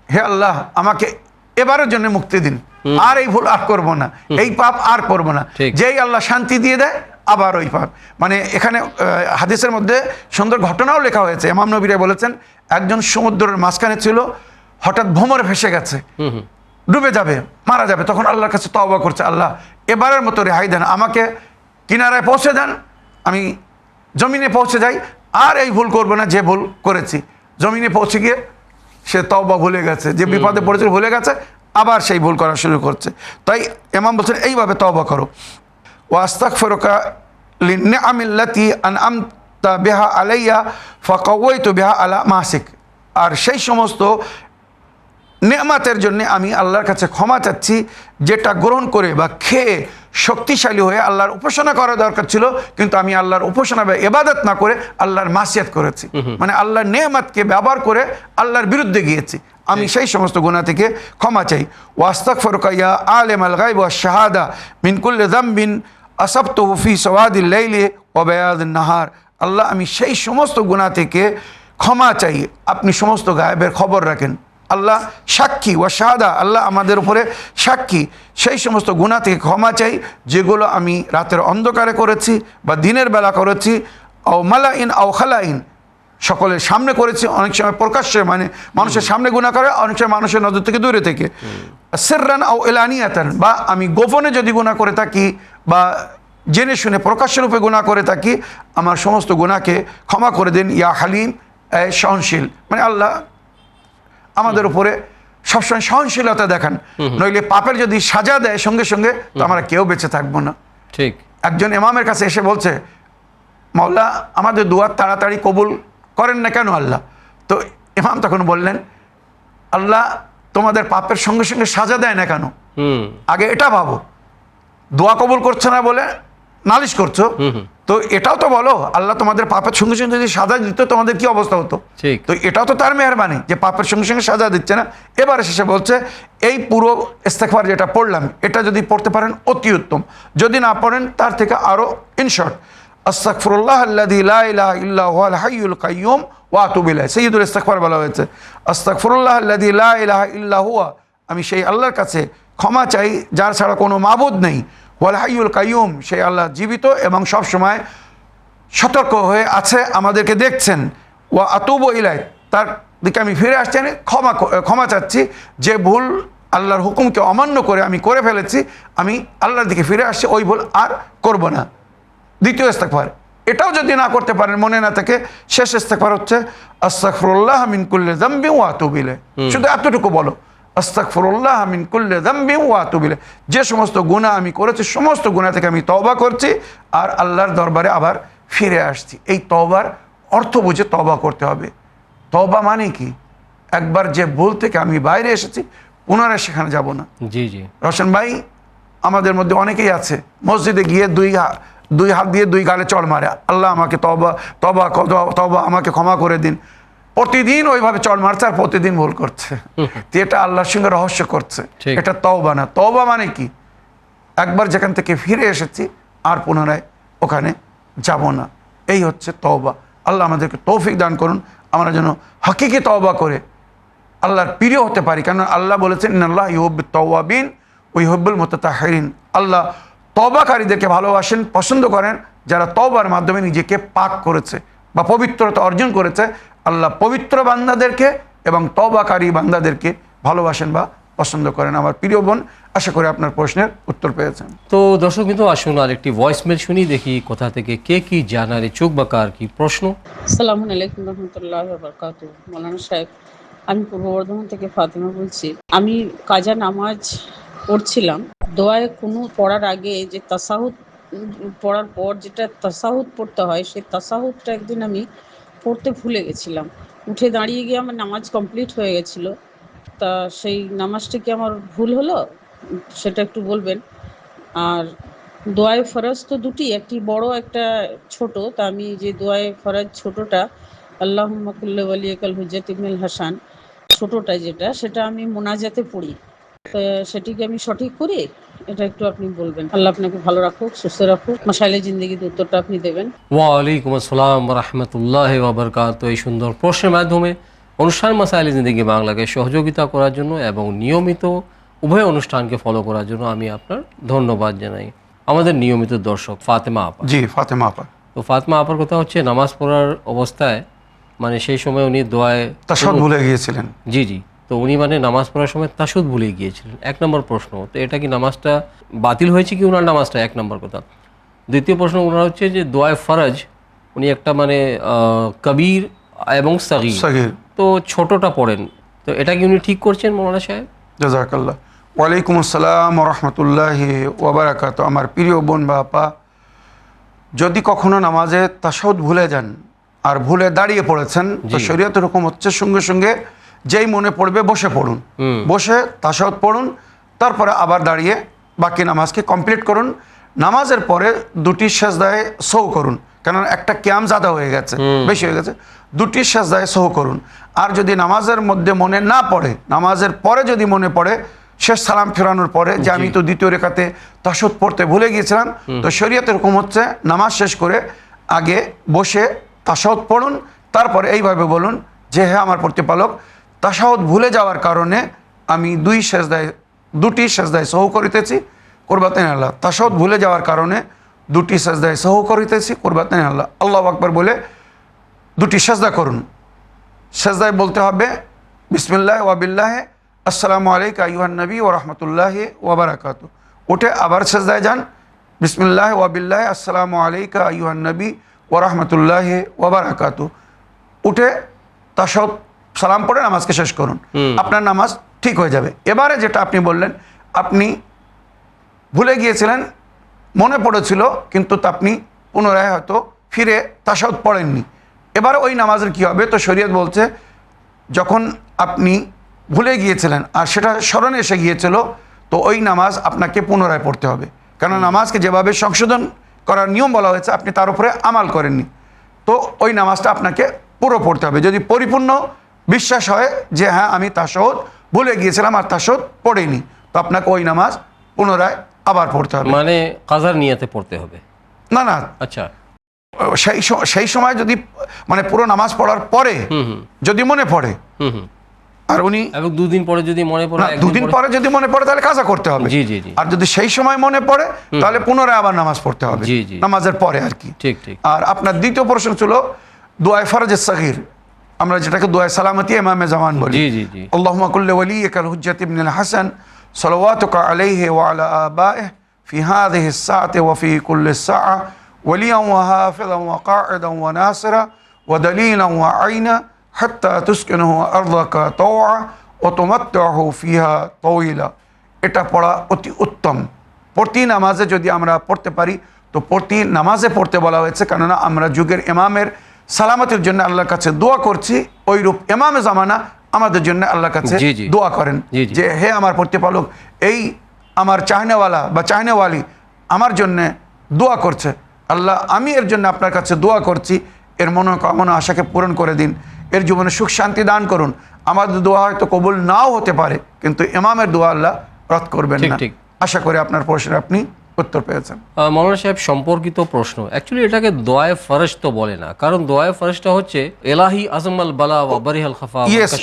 হে আল্লাহ আমাকে এবারের জন্য মুক্তি দিন, আর এই ভুল আর করবো না, এই পাপ আর করবো না। ঠিক। যেই আল্লাহ শান্তি দিয়ে দেয় আবার ওই পাপ। মানে এখানে হাদিসের মধ্যে সুন্দর ঘটনাও লেখা হয়েছে। ইমাম নবী বলেছেন একজন সমুদ্রের মাঝখানে ছিল, হঠাৎ ভ্রমরে ভেসে গেছে, ডুবে যাবে, মারা যাবে। তখন আল্লাহর কাছে তওবা করছে, আল্লাহ এবারের মতো রেহাই দেন, আমাকে কিনারায় পৌঁছে দেন, আমি জমিনে পৌঁছে যাই, আর এই ভুল করবো না যে ভুল করেছি। জমিনে পৌঁছে গিয়ে সে তওবা ভুলে গেছে, যে বিপদে পড়েছিল ভুলে গেছে, আবার সেই ভুল করা শুরু করছে। তাই ইমাম বলছেন এইভাবে তওবা করো। ওয়াস্তাগফিরুকা লিন্নিআমিল্লাতী আনআমতা বিহা আলাইয়া ফাকাওয়াইতু বিহা আলা মাসিক, আর সেই সমস্ত নেয়ামতের জন্য আমি আল্লাহর কাছে ক্ষমা চাচ্ছি যেটা গ্রহণ করে বা খেয়ে শক্তিশালী হয়ে আল্লাহর উপাসনা করা দরকার ছিল, কিন্তু আমি আল্লাহর উপাসনা বা ইবাদত না করে আল্লাহর মাসিয়াত করেছি, মানে আল্লাহর নেয়ামতকে ব্যবহার করে আল্লাহর বিরুদ্ধে গিয়েছি। আমি সেই সমস্ত গুনাহ থেকে ক্ষমা চাই। ওয়াস্তাগফিরুকা ইয়া আলিমাল গায়ব ওয়াশ শাহাদা মিন কুল্লি যামবিন আসাবতুহু ফি সাওয়াদিল লাইলি ওয়া বায়াদিন নাহার, আল্লাহ আমি সেই সমস্ত গুনাহ থেকে ক্ষমা চাই, আপনি সমস্ত গায়েবের খবর রাখেন। আল্লাহ সাক্ষী, ওয়া শাহাদা, আল্লাহ আমাদের উপরে সাক্ষী, সেই সমস্ত গুনাহ থেকে ক্ষমা চাই যেগুলো আমি রাতের অন্ধকারে করেছি বা দিনের বেলা করেছি, আও মালাইন আও খালাইন, সকলের সামনে করেছি, অনেক সময় প্রকাশ্যে, মানে মানুষের সামনে গুনাহ করে, অনেক সময় মানুষের নজর থেকে দূরে থেকে, সিররান আও ইলানিয়াতান, বা আমি গোপনে যদি গুনাহ করে থাকি বা জেনে শুনে প্রকাশ্য রূপে গুনাহ করে থাকি, আমার সমস্ত গুনাহকে ক্ষমা করে দিন। ইয়া হালিম, সহনশীল, মানে আল্লাহ আমাদের উপরে সবসময় সহনশীলতা দেখান, নইলে পাপের যদি সাজা দেয় সঙ্গে সঙ্গে তো আমরা কেউ বেঁচে থাকবো না। ঠিক। একজন ইমামের কাছে এসে বলছে, মাওলা আমাদের দুয়া তাড়াতাড়ি কবুল করেন না কেন আল্লাহ? তো ইমাম তখন বললেন, আল্লাহ তোমাদের পাপের সঙ্গে সঙ্গে সাজা দেয় না কেন? আগে এটা ভাবো, দোয়া কবুল করছে না বলে নালিশ করছো, তো এটাও তো বলো, আল্লাহ তোমাদের পাপের সঙ্গে সঙ্গে যদি সাজা দিত তোমাদের কি অবস্থা হতো? ঠিক। তো এটাও তো তার মেহেরবানি যে পাপের সঙ্গে সঙ্গে সাজা দিচ্ছে না। এবারে শেষে বলছে এই পুরো ইস্তেগফার যেটা পড়লাম এটা যদি পড়তে পারেন অতি উত্তম, যদি না পড়েন তার থেকে আরও ইনশর্ট আস্তাগফিরুল্লাহ আল্লাযী লা ইলাহা ইল্লা হুয়াল হাইয়ুল কাইয়্যুম ওয়া আতুবু ইলাইহি, সাইয়্যিদুল ইস্তেগফার বলা হয়েছে। আস্তাগফিরুল্লাহ আল্লাযী লা ইলাহা ইল্লা হুয়া, আমি সেই আল্লাহর কাছে ক্ষমা চাই যার ছাড়া কোনো মাবুদ নেই, ওয়াল হাইয়ুল কাইয়্যুম, সেই আল্লাহ জীবিত এবং সব সময় সতর্ক হয়ে আছে, আমাদেরকে দেখছেন। ওয়া আতুবু ইলাইহি, তার দিকে আমি ফিরে আসছি, ক্ষমা চাচ্ছি যে ভুল আল্লাহর হুকুমকে অমান্য করে আমি করে ফেলেছি, আমি আল্লাহর দিকে ফিরে আসছি, ওই ভুল আর করব না। দ্বিতীয় ইস্তেগফার, এটাও যদি না করতে পারেন, মনে না থাকে, শেষ ইস্তেগফার হচ্ছে আস্তাগফিরুল্লাহ মিন কুল্লি যামবিন ওয়া আতুবু ইলাইহি। শুধু এতটুকু বলো, আস্তাগফিরুল্লাহ মিন কুল্লি যামবিন ওয়া আতুবু ইলাইহি, যে সমস্ত গুনাহ আমি করেছি সমস্ত গুনাহ থেকে আমি তওবা করছি আর আল্লাহর দরবারে আবার ফিরে আসছি। এই তওবার অর্থ বুঝে তওবা করতে হবে। তওবা মানে কি? একবার যে ভুল থেকে আমি বাইরে এসেছি পুনরায় সেখানে যাব না। জি জি। রোশন ভাই, আমাদের মধ্যে অনেকেই আছে মসজিদে গিয়ে দুই হাত দিয়ে দুই গালে চড় মারে, আল্লাহ আমাকে তওবা আমাকে ক্ষমা করে দিন। প্রতিদিন ওইভাবে চড় মারছে আর প্রতিদিন ভুল করছে। তো এটা আল্লাহর সঙ্গে রহস্য করছে, এটা তওবা না। তওবা মানে কি? একবার যেখান থেকে ফিরে এসেছি আর পুনরায় ওখানে যাব না, এই হচ্ছে তওবা। আল্লাহ আমাদেরকে তৌফিক দান করুন, আমরা যেন হাকিকি তওবা করে আল্লাহর প্রিয় হতে পারি। কারণ আল্লাহ বলেছেন ইন্নাল্লাহ ইউহিব্বুত তাওয়াবিন ওয়া ইউহিব্বুল মুতাতাহহিরিন, আল্লাহ তওবাকারীদেরকে ভালোবাসেন, পছন্দ করেন যারা তওবার মাধ্যমে নিজেকে পাক করেছে বা পবিত্রতা অর্জন করেছে। আল্লাহ পবিত্র বান্দাদেরকে এবং তওবাকারী বান্দাদেরকে ভালোবাসেন বা পছন্দ করেন। আমার প্রিয় বোন, আশা করি আপনার প্রশ্নের উত্তর পেয়েছেন। তো দর্শক কিন্তু আসুন আর একটি ভয়েসমেল শুনি, দেখি কোথা থেকে কে কি জানার ইচ্ছুক বা কার কি প্রশ্ন। আসসালামু আলাইকুম রহমতুল্লাহি ওয়া বারাকাতুহু। মৌলানা সাহেব, আমি পূর্ব বর্ধমান থেকে ফাতেমা বলছি। আমি কাজা নামাজ পড়ছিলাম, দোয়ায় কোনো পড়ার আগে যে তাসাহুদ পড়ার পর যেটা তাসাহুদ পড়তে হয়, সেই তাসাহুদটা একদিন আমি পড়তে ভুলে গেছিলাম। উঠে দাঁড়িয়ে গিয়ে আমার নামাজ কমপ্লিট হয়ে গেছিলো। তা সেই নামাজটা কি আমার ভুল হলো, সেটা একটু বলবেন। আর দোয়ায়ে ফরজ তো দুটি, একটি বড় একটা ছোট। তা আমি যে দোয়ায়ে ফরজ ছোটটা আল্লাহুম্মা কুল্লি ওয়ালিয়াকাল হুজ্জাত ইবনুল হাসান, ছোটটা যেটা, সেটা আমি মোনাজাতে পড়ি। তো সেটি কি আমি সঠিক করি? এটা একটু আপনি বলবেন। আল্লাহ আপনাকে ভালো রাখুক, সুস্থ রাখুক, মাসাইলে জিন্দেগিতে উত্তরটা আপনি দেবেন। ওয়ালাইকুম আসসালাম ওয়া রাহমাতুল্লাহি ওয়া বারাকাতুহু। এই সুন্দর প্রশ্নের মাধ্যমে অনুষ্ঠান মাসাইলে জিন্দেগি বাংলাকে সহযোগিতা করার জন্য এবং নিয়মিত উভয় অনুষ্ঠানকে ফলো করার জন্য আমি আপনার ধন্যবাদ জানাই। আমাদের নিয়মিত দর্শক ফাতেমা আপা। জি, ফাতেমা আপা। তো ফাতেমা আপার কথা হচ্ছে নামাজ পড়ার অবস্থায় মানে সেই সময় উনি দোয়ায় তাশাহুদ ভুলে গিয়েছিলেন। জি জি। তো উনি মানে নামাজ পড়ার সময় তাশাহুদ ভুলে গিয়েছিলেন। এক নম্বর প্রশ্ন, তো এটা কি নামাজটা বাতিল হয়েছে কি ওনার নামাজটা? এক নম্বর কথা। দ্বিতীয় প্রশ্ন ওনার হচ্ছে যে দোয়ায়ে ফরজ উনি একটা মানে কবির এবং সগীর, তো ছোটটা পড়েন, তো এটা কি উনি ঠিক করছেন মৌলানা সাহেব? জাযাকাল্লাহ। ওয়ালাইকুম আসসালাম ওয়া রাহমাতুল্লাহি ওয়া বারাকাতুহু। আমার প্রিয় বোন বা আপা, যদি কখনো নামাজে তাশাহুদ ভুলে যান আর ভুলে দাঁড়িয়ে পড়েছেন, তো শরীয়তের হুকুম হচ্ছে সঙ্গে সঙ্গে যেই মনে পড়বে বসে পড়ুন, বসে তাশাহুদ পড়ুন, তারপরে আবার দাঁড়িয়ে বাকি নামাজকে কমপ্লিট করুন। নামাজের পরে দুটি সেজদায় সহু করুন, কারণ একটা কিয়াম জাদা হয়ে গেছে, বেশি হয়ে গেছে, দুটি সেজদায় সহু করুন। আর যদি নামাজের মধ্যে মনে না পড়ে, নামাজের পরে যদি মনে পড়ে শেষ সালাম ফেরানোর পরে যে আমি তো দ্বিতীয় রেখাতে তাশাহুদ পড়তে ভুলে গিয়েছিলাম, তো শরীয়তের হুকুম হচ্ছে নামাজ শেষ করে আগে বসে তাশাহুদ পড়ুন, তারপরে এইভাবে বলুন যে হে আমার প্রতিপালক, তাশাহুদ ভুলে যাওয়ার কারণে আমি দুটি সেজদায় সহু করিতেছি, কুরবাতান আল্লাহ। তাশাহুদ ভুলে যাওয়ার কারণে দুটি সেজদায় সহু করিতেছি, কুরবাতান আল্লাহ। আল্লাহু আকবার বলে দুটি সেজদা করুন। সেজদায় বলতে হবে বিসমিল্লাহ ওয়া বিল্লাহি আসসালামু আলাইকা আইয়ুহান নবী ওয়া রাহমাতুল্লাহি ওয়া বারাকাতুহু। উঠে আবার সেজদায় যান, বিসমিল্লাহ ওয়া বিল্লাহি আসসালামু আলাইকা আইয়ুহান নবী ওয়া রাহমাতুল্লাহি ওয়া বারাকাতুহু। উঠে তাশাহুদ সালাম পড়ে নামাজকে শেষ করুন, আপনার নামাজ ঠিক হয়ে যাবে। এবারে যেটা আপনি বললেন, আপনি ভুলে গিয়েছিলেন, মনে পড়েছিল, কিন্তু আপনি পুনরায় হয়তো ফিরে তাশাহুদ পড়েননি, এবারে ওই নামাজের কি হবে? তো শরীয়ত বলছে যখন আপনি ভুলে গিয়েছিলেন আর সেটা স্মরণে এসে গিয়েছিল, তো ওই নামাজ আপনাকে পুনরায় পড়তে হবে। কারণ নামাজকে যেভাবে সংশোধন করার নিয়ম বলা হয়েছে, আপনি তার উপরে আমাল করেননি, তো ওই নামাজটা আপনাকে পুরো পড়তে হবে। যদি পরিপূর্ণ বিশ্বাস হয় যে হ্যাঁ আমি তাশাহুদ ভুলে গিয়েছিলাম আর তাশাহুদ পড়িনি, তো আপনাকে ওই নামাজ পুনরায় আবার পড়তে হবে। মানে কাজার নিয়তে পড়তে হবে? না না, আচ্ছা, সেই সময় যদি মানে পুরো নামাজ পড়ার পরে যদি মনে পড়ে, আর উনি এবং দুদিন পরে যদি মনে পড়ে, না, দুদিন পরে যদি মনে পড়ে তাহলে কাজা করতে হবে। জি জি জি। আর যদি সেই সময় মনে পড়ে তাহলে পুনরায় আবার নামাজ পড়তে হবে, জি জি, নামাজের পরে আর কি। ঠিক ঠিক। আর আপনার দ্বিতীয় প্রশ্ন ছিল দুআয়ে ফরজে সগীর, আমরা যেটাকে দুআয়ে সালামতি ইমামে জামান বলি। জি জি জি। আল্লাহুম্মা কুল্লি ওয়ালিয়িকাল হুজ্জাত ইবনুল হাসান সালাওয়াতুকা আলাইহি ওয়া আলা আবাইহি ফি হাযিহি الساعة وفي كل الساعة وليا وحافظا وقاعدا وناصرا ودليلا وعينا حتى تسكنه أرضك طوعا وتمتعه فيها طويلا। এটা পড়া অতি উত্তম। প্রতি নামাজে যদি আমরা পড়তে পারি, তো প্রতি নামাজে পড়তে বলা হয়েছে, কেননা আমরা যুগের ইমামের সালামতের জন্য আল্লাহর কাছে দোয়া করছি, ওইরূপ ইমামে জামানা আমাদের জন্য আল্লাহর কাছে জি জি দোয়া করেন জি জি। যে হে আমার প্রতিপালক, এই আমার চাহনেওয়ালা বা চাহনেওয়ালি আমার জন্য দোয়া করছে, আল্লাহ আমি এর জন্য আপনার কাছে দোয়া করছি, এর মনোকামনা আশাকে পূরণ করে দিন, এর জীবনে সুখ শান্তি দান করুন। আমাদের দোয়া হয়তো কবুল নাও হতে পারে, কিন্তু ইমামের দোয়া আল্লাহ রদ করবেন ঠিক না। ঠিক। আশা করি আপনার প্রশ্নের আপনি উত্তর পেয়েছেন। মৌলানা সাহেব, সম্পর্কিত প্রশ্ন, অ্যাকচুয়ালি এটাকে দোয়ায়ে ফরজ তো বলে না, কারণ দোয়ায়ে ফরজটা হচ্ছে এলাহি আজমাল বালা ওয়া বারিহাল খাফা। ইয়েস,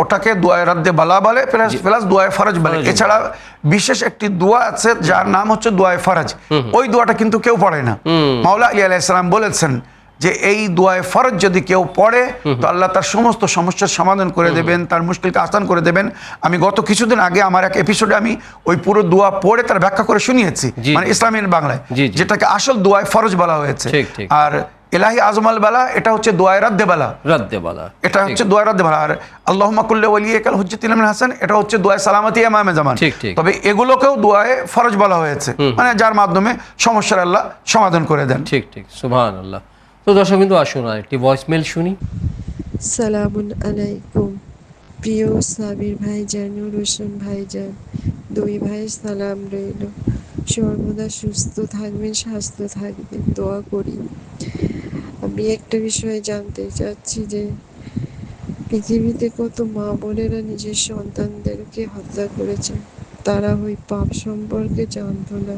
ওটাকে দোয়ায়ে রাদ্দে বালা বলে, প্লাস দোয়ায়ে ফরজ বলে। এছাড়া বিশেষ একটি দোয়া আছে যার নাম হচ্ছে দোয়ায়ে ফরজ, ওই দোয়াটা কিন্তু কেউ পড়ে না। মাওলা আলী আলাইহিস সালাম বলেছেন যে এই দোয়ায়ে ফরজ যদি কেউ পড়ে তো আল্লাহ তার সমস্ত সমস্যার সমাধান করে দেবেন, তার মুশকিলকে আসান করে দেবেন। আমি গত কিছুদিন আগে আমার এক এপিসোডে আমি ওই পুরো দোয়া পড়ে তার ব্যাখ্যা করে শুনিয়েছি, মানে ইসলামের বাংলায়, যেটাকে আসল দোয়ায়ে ফরজ বলা হয়েছে। আর এলাহি আজমাল বালা এটা হচ্ছে দোয়ায়ে রাদ্দে বালা, এটা হচ্ছে দোয়ায়ে রাদ্দে বালা। আর আল্লাহুম্মা কুল্লি ওয়ালিয়িকাল হুজ্জাত ইবনুল হাসান এটা হচ্ছে দোয়ায়ে সালামতি ইমামে জামান। তবে এগুলোকেও দোয়ায়ে ফরজ বলা হয়েছে, মানে যার মাধ্যমে সমস্যার আল্লাহ সমাধান করে দেন। ঠিক ঠিক, সুবহানাল্লাহ। তো দর্শক বিন্দু, আসুন একটি ভয়েসমেল শুনি। সালামুন আলাইকুম প্রিয় সাবির ভাইজান ও রোশন ভাইজান, দুই ভাই সালাম রইল। সর্বদা সুস্থ থাকবেন, স্বাস্থ্য থাকবেন, দোয়া করি। আমি একটা বিষয়ে জানতে চাচ্ছি যে পৃথিবীতে কত মা বোনেরা নিজের সন্তানদেরকে হত্যা করেছে, তারা ওই পাপ সম্পর্কে জানতো না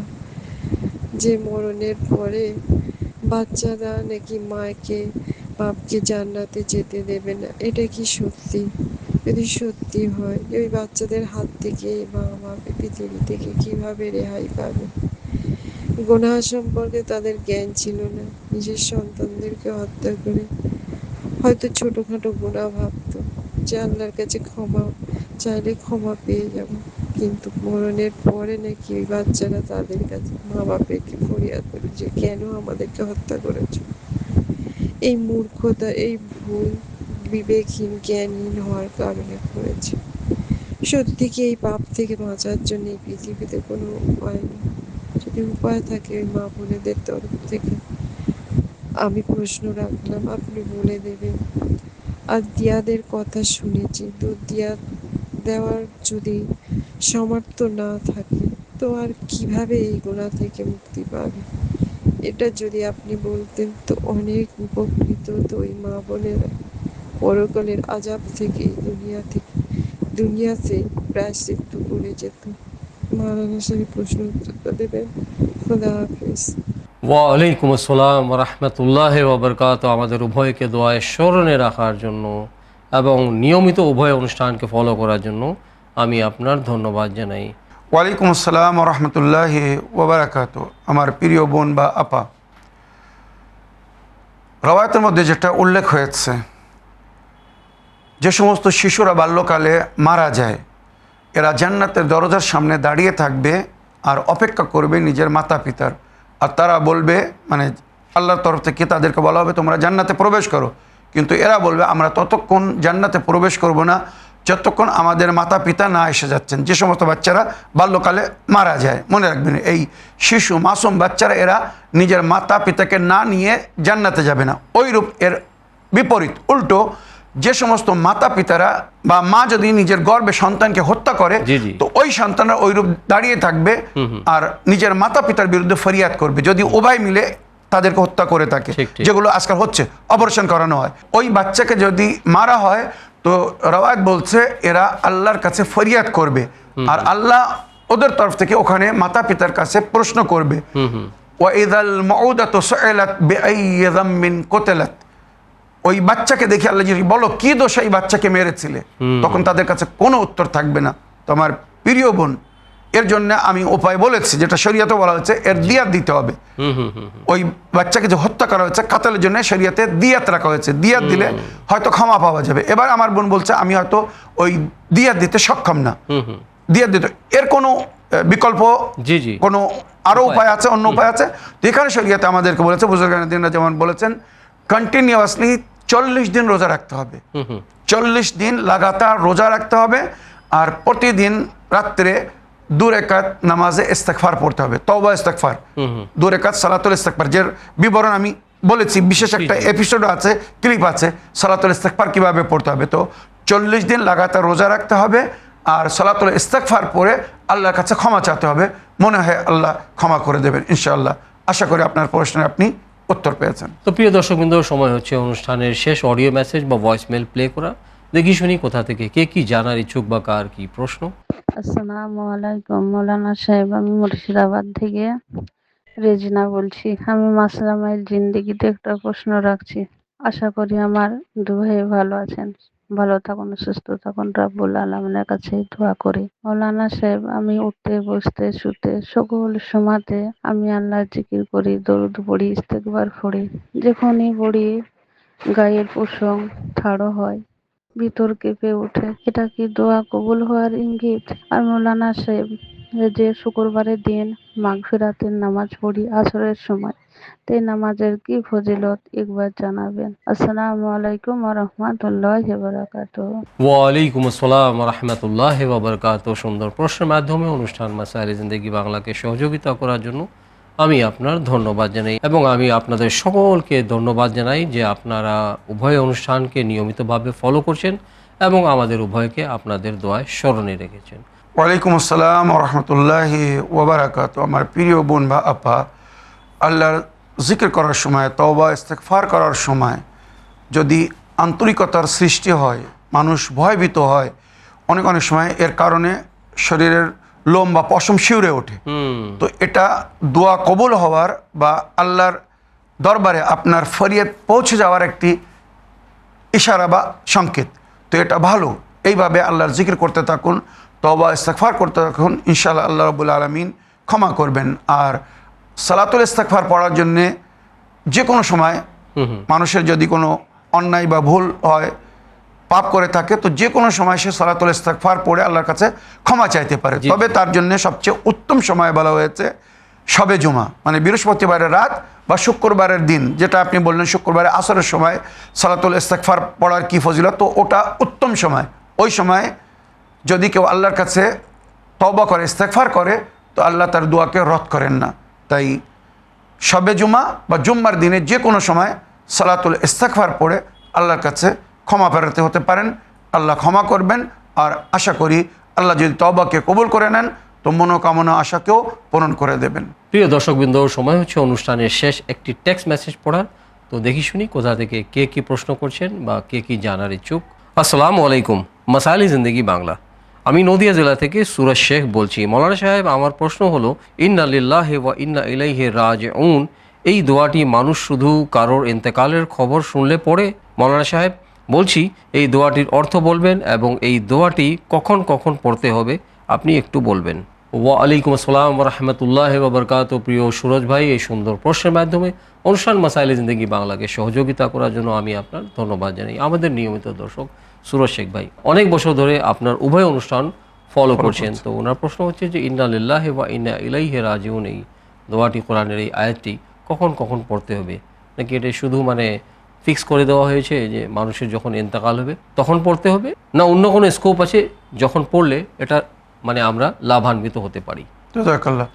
যে মরণের পরে বাচ্চারা নাকি মাকে বাপকে জান্নাতে যেতে দেবে না। এটা কি সত্যি? যদি সত্যি হয়, ওই বাচ্চাদের হাত থেকে মা বাপ পৃথিবী থেকে কিভাবে রেহাই পাবে? গুনাহ সম্পর্কে তাদের জ্ঞান ছিল না, নিজের সন্তানদেরকে হত্যা করে হয়তো ছোটখাটো গুনাহ ভাবতো যে আল্লাহর কাছে ক্ষমা চাইলে ক্ষমা পেয়ে যাব, কিন্তু মরণের পরে নাকি ওই বাচ্চারা তাদের কাছে মা বাপকে ফরিয়াদ করে যে কেন আমাদেরকে হত্যা করেছো। এই মূর্খতা, এই ভুল বিবেকহীন জ্ঞানহীন হওয়ার কারণে করেছে। সত্যি কি এই পাপ থেকে বাঁচার জন্য এই পৃথিবীতে কোনো উপায় নেই? যদি উপায় থাকে ওই মা বোনেদের তরফ থেকে আমি প্রশ্ন রাখলাম, আপনি বলে দেবেন। আর দিয়াদের কথা শুনেছি, তো দিয়া দেওয়ার যদি সামর্থ্য না থাকে তো আর কিভাবে এই গুনাহ থেকে মুক্তি পাবে? এটা যদি আপনি বলতেন তো অনেক উপকৃত হতো ওই মা বোনেরা, পরকালের আযাব থেকে দুনিয়াতে প্রায়শ্চিত্ত করে যেত। মাওলানা সাহেব প্রশ্ন উত্তর দেবেন। খোদা হাফেজ। ওয়ালাইকুম আসসালাম ওয়া রাহমাতুল্লাহি ওয়া বারাকাতুহু। আমাদের উভয়কে দোয়ায় স্মরণে রাখার জন্য এবং নিয়মিত উভয় অনুষ্ঠানকে ফলো করার জন্য আমি আপনার ধন্যবাদ জানাই। ওয়ালাইকুম আসসালাম ওয়া রাহমাতুল্লাহি ওয়া বারাকাতুহু। আমার প্রিয় বোন বা আপা, রওয়ায়াতের মধ্যে যেটা উল্লেখ হয়েছে, যে সমস্ত শিশুরা বাল্যকালে মারা যায় এরা জান্নাতের দরজার সামনে দাঁড়িয়ে থাকবে আর অপেক্ষা করবে নিজের মাতা পিতার, আর তারা বলবে, মানে আল্লাহর তরফ থেকে তাদেরকে বলা হবে তোমরা জান্নাতে প্রবেশ করো, কিন্তু এরা বলবে আমরা ততক্ষণ জান্নাতে প্রবেশ করব না যতক্ষণ আমাদের মাতা পিতা না এসে যাচ্ছেন। যে সমস্ত বাচ্চারা বাল্যকালে মারা যায়, মনে রাখবেন এই শিশু মাসুম বাচ্চারা এরা নিজের মাতা পিতাকে না নিয়ে জান্নাতে যাবে না। ওইরূপ এর বিপরীত উল্টো যে সমস্ত মাতা পিতারা বা মা যদি নিজের গর্ভে সন্তানকে হত্যা করে, জি, জি। তো ওই সন্তানরা ওইরূপ দাঁড়িয়ে থাকবে আর নিজের মাতা পিতার বিরুদ্ধে ফরিয়াদ করবে যদি উভয় মিলে তাদেরকে হত্যা করে থাকে, ঠিক, ঠিক। যেগুলো আজকাল হচ্ছে, অপারেশন করানো হয়। ওই বাচ্চাকে যদি মারা হয় তো রওয়ায়াত বলছে এরা আল্লাহর কাছে ফরিয়াদ করবে আর আল্লাহ ওদের তরফ থেকে ওখানে মাতা পিতার কাছে প্রশ্ন করবে, ওয়াইদাল মাউদাতু সুইলাত বিআইয়ি যামমিন কুতিলাত। ওই বাচ্চাকে দেখে আল্লাহ যদি বলো কি দোষে এই বাচ্চাকে মেরেছিলে, তখন তাদের কাছে কোনো উত্তর থাকবে না। তোমার প্রিয় বোন, এর জন্য আমি উপায় বলেছি, যেটা শরীয়তে বলা হয়েছে, এর দিয়াত দিতে হবে। ওই বাচ্চাকে যে হত্যা করা হয়েছে কাতলের জন্য শরীয়তে দিয়াত রাখা হয়েছে, দিয়াত দিলে হয়তো ক্ষমা পাওয়া যাবে। এবার আমার বোন বলছে আমি হয়তো ওই দিয়াত দিতে সক্ষম না, দিয়াত দিতে এর কোনো বিকল্প, জি, জি। কোনো আরো উপায় আছে, অন্য উপায় আছে। তো এখানে শরীয়তে আমাদেরকে বলেছে, বুজুর্গানরা যেমন বলেছেন, কন্টিনিউয়াসলি 40 দিন রোজা রাখতে হবে, 40 দিন লাগাতার রোজা রাখতে হবে। আর প্রতিদিন রাত্রে 2 রাকাত নামাজে ইস্তেগফার পড়তে হবে, তওবা ইস্তেগফার, 2 রাকাত সালাতুল ইস্তেগফার, যের বিবরণ আমি বলেছি, বিশেষ একটা এপিসোড আছে, ক্লিপ আছে সালাতুল ইস্তেগফার কিভাবে পড়তে হবে। তো 40 দিন লাগাতার রোজা রাখতে হবে আর সালাতুল ইস্তেগফার পড়ে আল্লাহর কাছে ক্ষমা চাইতে হবে। মনে হয় আল্লাহ ক্ষমা করে দেবেন ইনশাআল্লাহ। আশা করি আপনার প্রশ্নে আপনি উত্তর পেয়েছেন। তো প্রিয় দর্শকবৃন্দ, সময় হচ্ছে অনুষ্ঠানের শেষ অডিও মেসেজ বা ভয়েসমেল প্লে করা। দেখি শুনি কোথা থেকে কে কি জানার ইচ্ছুক বা কার কি প্রশ্ন। আসসালামু আলাইকুম মৌলানা সাহেব, আমি মুর্শিদাবাদ থেকে রেজিনা বলছি। আমি মাসলামাইল জিন্দেগিতে একটা প্রশ্ন রাখছি। আশা করি আমার দুভাই ভালো আছেন, ভালো থাকুন, সুস্থ থাকুন, রাব্বুল আলামিনের কাছে দোয়া করি। মৌলানা সাহেব, আমি উঠতে বসতে শুতে সকল সময়তে আমি আল্লাহর জিকির করি, দরুদ পড়ি, ইস্তেগফার পড়ি। যখনই পড়ি গায়ের পশম ঠাড়ো হয়, ভিতর কেঁপে ওঠে। এটা কি দোয়া কবুল হওয়ার ইঙ্গিত? আর মৌলানা সাহেব, যে শুক্রবারের দিন মাগফিরাতের নামাজ পড়ি আসরের সময়, এই নামাজের কি ফজিলত একবার জানাবেন। আসসালামু আলাইকুম ওয়া রাহমাতুল্লাহি ওয়া বারাকাতুহু। ওয়ালাইকুম আসসালাম ওয়া রাহমাতুল্লাহি ওয়া বারাকাতুহু। সুন্দর প্রশ্নের মাধ্যমে অনুষ্ঠান মাসাইল জিন্দেগি বাংলাকে সহযোগিতা করার জন্য আমি আপনার ধন্যবাদ জানাই এবং আমি আপনাদের সকলকে ধন্যবাদ জানাই যে আপনারা উভয় অনুষ্ঠানকে নিয়মিতভাবে ফলো করছেন এবং আমাদের উভয়কে আপনাদের দোয়ায় স্মরণে রেখেছেন। ওয়ালাইকুম আসসালাম ওয়া রাহমাতুল্লাহি ওয়া বারাকাতুহু। আমার প্রিয় বোন বা আপা, আল্লাহর জিকির করার সময়, তওবা ইস্তেগফার করার সময় যদি আন্তরিকতার সৃষ্টি হয়, মানুষ ভয়ভীত হয়, অনেক অনেক সময় এর কারণে শরীরের লোম বা পশম শিউরে ওঠে। তো এটা দোয়া কবুল হওয়ার বা আল্লাহর দরবারে আপনার ফরিয়াদ পৌঁছে যাওয়ার একটি ইশারা বা সংকেত। তো এটা ভালো, এইভাবে আল্লাহর জিকির করতে থাকুন, তওবা ইস্তেগফার করতে থাকুন, ইনশাআল্লাহ আল্লাহ রাব্বুল আলামিন ক্ষমা করবেন। আর সালাতুল ইস্তেগফার পড়ার জন্যে যে কোনো সময় মানুষের যদি কোনো অন্যায় বা ভুল হয়, পাপ করে থাকে, তো যে কোনো সময় সে সালাতুল ইস্তেগফার পড়ে আল্লাহর কাছে ক্ষমা চাইতে পারে। তবে তার জন্য সবচেয়ে উত্তম সময় বলা হয়েছে শবে জুমা, মানে বৃহস্পতিবারের রাত বা শুক্রবারের দিন, যেটা আপনি বললেন শুক্রবারে আসরের সময় সালাতুল ইস্তেগফার পড়ার কি ফজিলত, তো ওটা উত্তম সময়। ওই সময় যদি কেউ আল্লাহর কাছে তওবা করে, ইস্তেগফার করে, তো আল্লাহ তার দোয়াকে রদ করেন না। তাই শবে জুমা বা জুম্মার দিনে যে কোনো সময় সালাতুল ইস্তেগফার পড়ে আল্লাহর কাছে ক্ষমা প্রার্থী হতে পারেন, আল্লাহ ক্ষমা করবেন। আর আশা করি আল্লাহ যদি তওবাকে কবুল করে নেন তো মনোকামনা আশাকেও পূরণ করে দেবেন। প্রিয় দর্শকবৃন্দ, সময় হচ্ছে অনুষ্ঠানের শেষ একটি টেক্সট মেসেজ পড়ার। তো দেখি শুনি কোথা থেকে কে কি প্রশ্ন করছেন বা কে কি জানার ইচ্ছুক। আসসালামু আলাইকুম, মাসাইল জিন্দেগি বাংলা। আমি নদিয়া জেলা থেকে সুরজ শেখ বলছি। মৌলানা সাহেব, আমার প্রশ্ন হলো, ইন্না লিল্লাহি ওয়া ইন্না ইলাইহি রাজিউন, এই দোয়াটি মানুষ শুধু কারোর ইন্তেকালের খবর শুনলে পড়ে? মৌলানা সাহেব বলছি, এই দোয়াটির অর্থ বলবেন এবং এই দোয়াটি কখন কখন পড়তে হবে আপনি একটু বলবেন। ওয়ালাইকুম আসসালাম ওয়া রাহমাতুল্লাহি ওয়া বারাকাতুহু। প্রিয় সুরজ ভাই, এই সুন্দর প্রশ্নের মাধ্যমে অনুষ্ঠান মাসাইল জিন্দেগি বাংলাকে সহযোগিতা করার জন্য আমি আপনার ধন্যবাদ জানাই। আমাদের নিয়মিত দর্শক সুরজ শেখ ভাই অনেক বছর ধরে আপনার উভয় অনুষ্ঠান ফলো করছেন। তো ওনার প্রশ্ন হচ্ছে যে ইন্না লিল্লাহি ওয়া ইন্না ইলাইহি রাজিউন, এই দোয়াটি, কোরআনের এই আয়াতটি কখন কখন পড়তে হবে, নাকি এটা শুধু মানে ফিক্স করে দেওয়া হয়েছে যে মানুষের যখন ইন্তেকাল হবে তখন পড়তে হবে, না অন্য কোনো স্কোপ আছে যখন পড়লে এটা মানে আমরা লাভান্বিত হতে পারি? জাযাকাল্লাহ।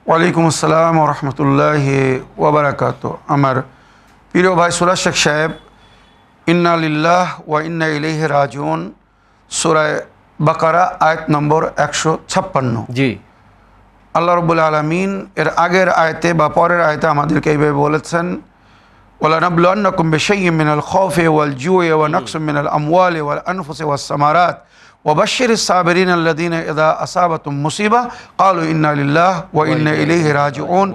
ওয়ালাইকুম আসসালাম ওয়া রাহমাতুল্লাহি ওয়া বারাকাতুহু। আমার প্রিয় ভাই সুরজ শেখ সাহেব, ইন্না লিল্লাহ ওয়া ইন্না ইলাইহি রাজিউন, সূরা বাকারা আয়াত নম্বর 156। জি। আল্লাহ রাব্বুল আলামিন এর আগের আয়াতে বা পরের আয়াতে আমাদেরকে এইভাবে বলেছেন, ওয়ালানাবলুওয়ান্নাকুম বিশাইইন মিনাল খাউফি ওয়াল জুই ওয়া নাকসিম মিনাল আমওয়ালি ওয়াল আনফুসি ওয়াস সামারাত ওয়াবাশশিরিস সাবিরিন আল্লাযীনা ইযা আসাবাতুম মুসিবা ক্বালু ইন্না লিল্লাহি ওয়া ইন্না ইলাইহি রাজিউন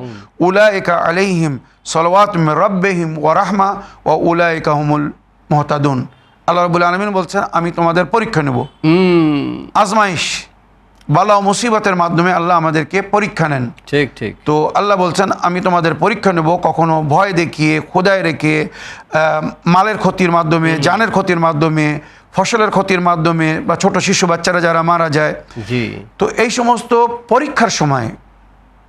উলাইকা আলাইহিম সালাওয়াতুম মির রাব্বিহিম ওয়া রাহমা ওয়া উলাইকা হুমুল মুহতাদুন। আল্লাহ রাব্বুল আলামিন বলছেন, আমি তোমাদের পরীক্ষা নেব। আজমাইশ, বালা ও মুসিবতের মাধ্যমে আল্লাহ আমাদেরকে পরীক্ষা নেন। ঠিক ঠিক। তো আল্লাহ বলছেন, আমি তোমাদের পরীক্ষা নেব, কখনো ভয় দেখিয়ে, খোদায় রেখে, মালের ক্ষতির মাধ্যমে, জানের ক্ষতির মাধ্যমে, ফসলের ক্ষতির মাধ্যমে, বা ছোট শিশু বাচ্চারা যারা মারা যায়। জি। তো এই সমস্ত পরীক্ষার সময়,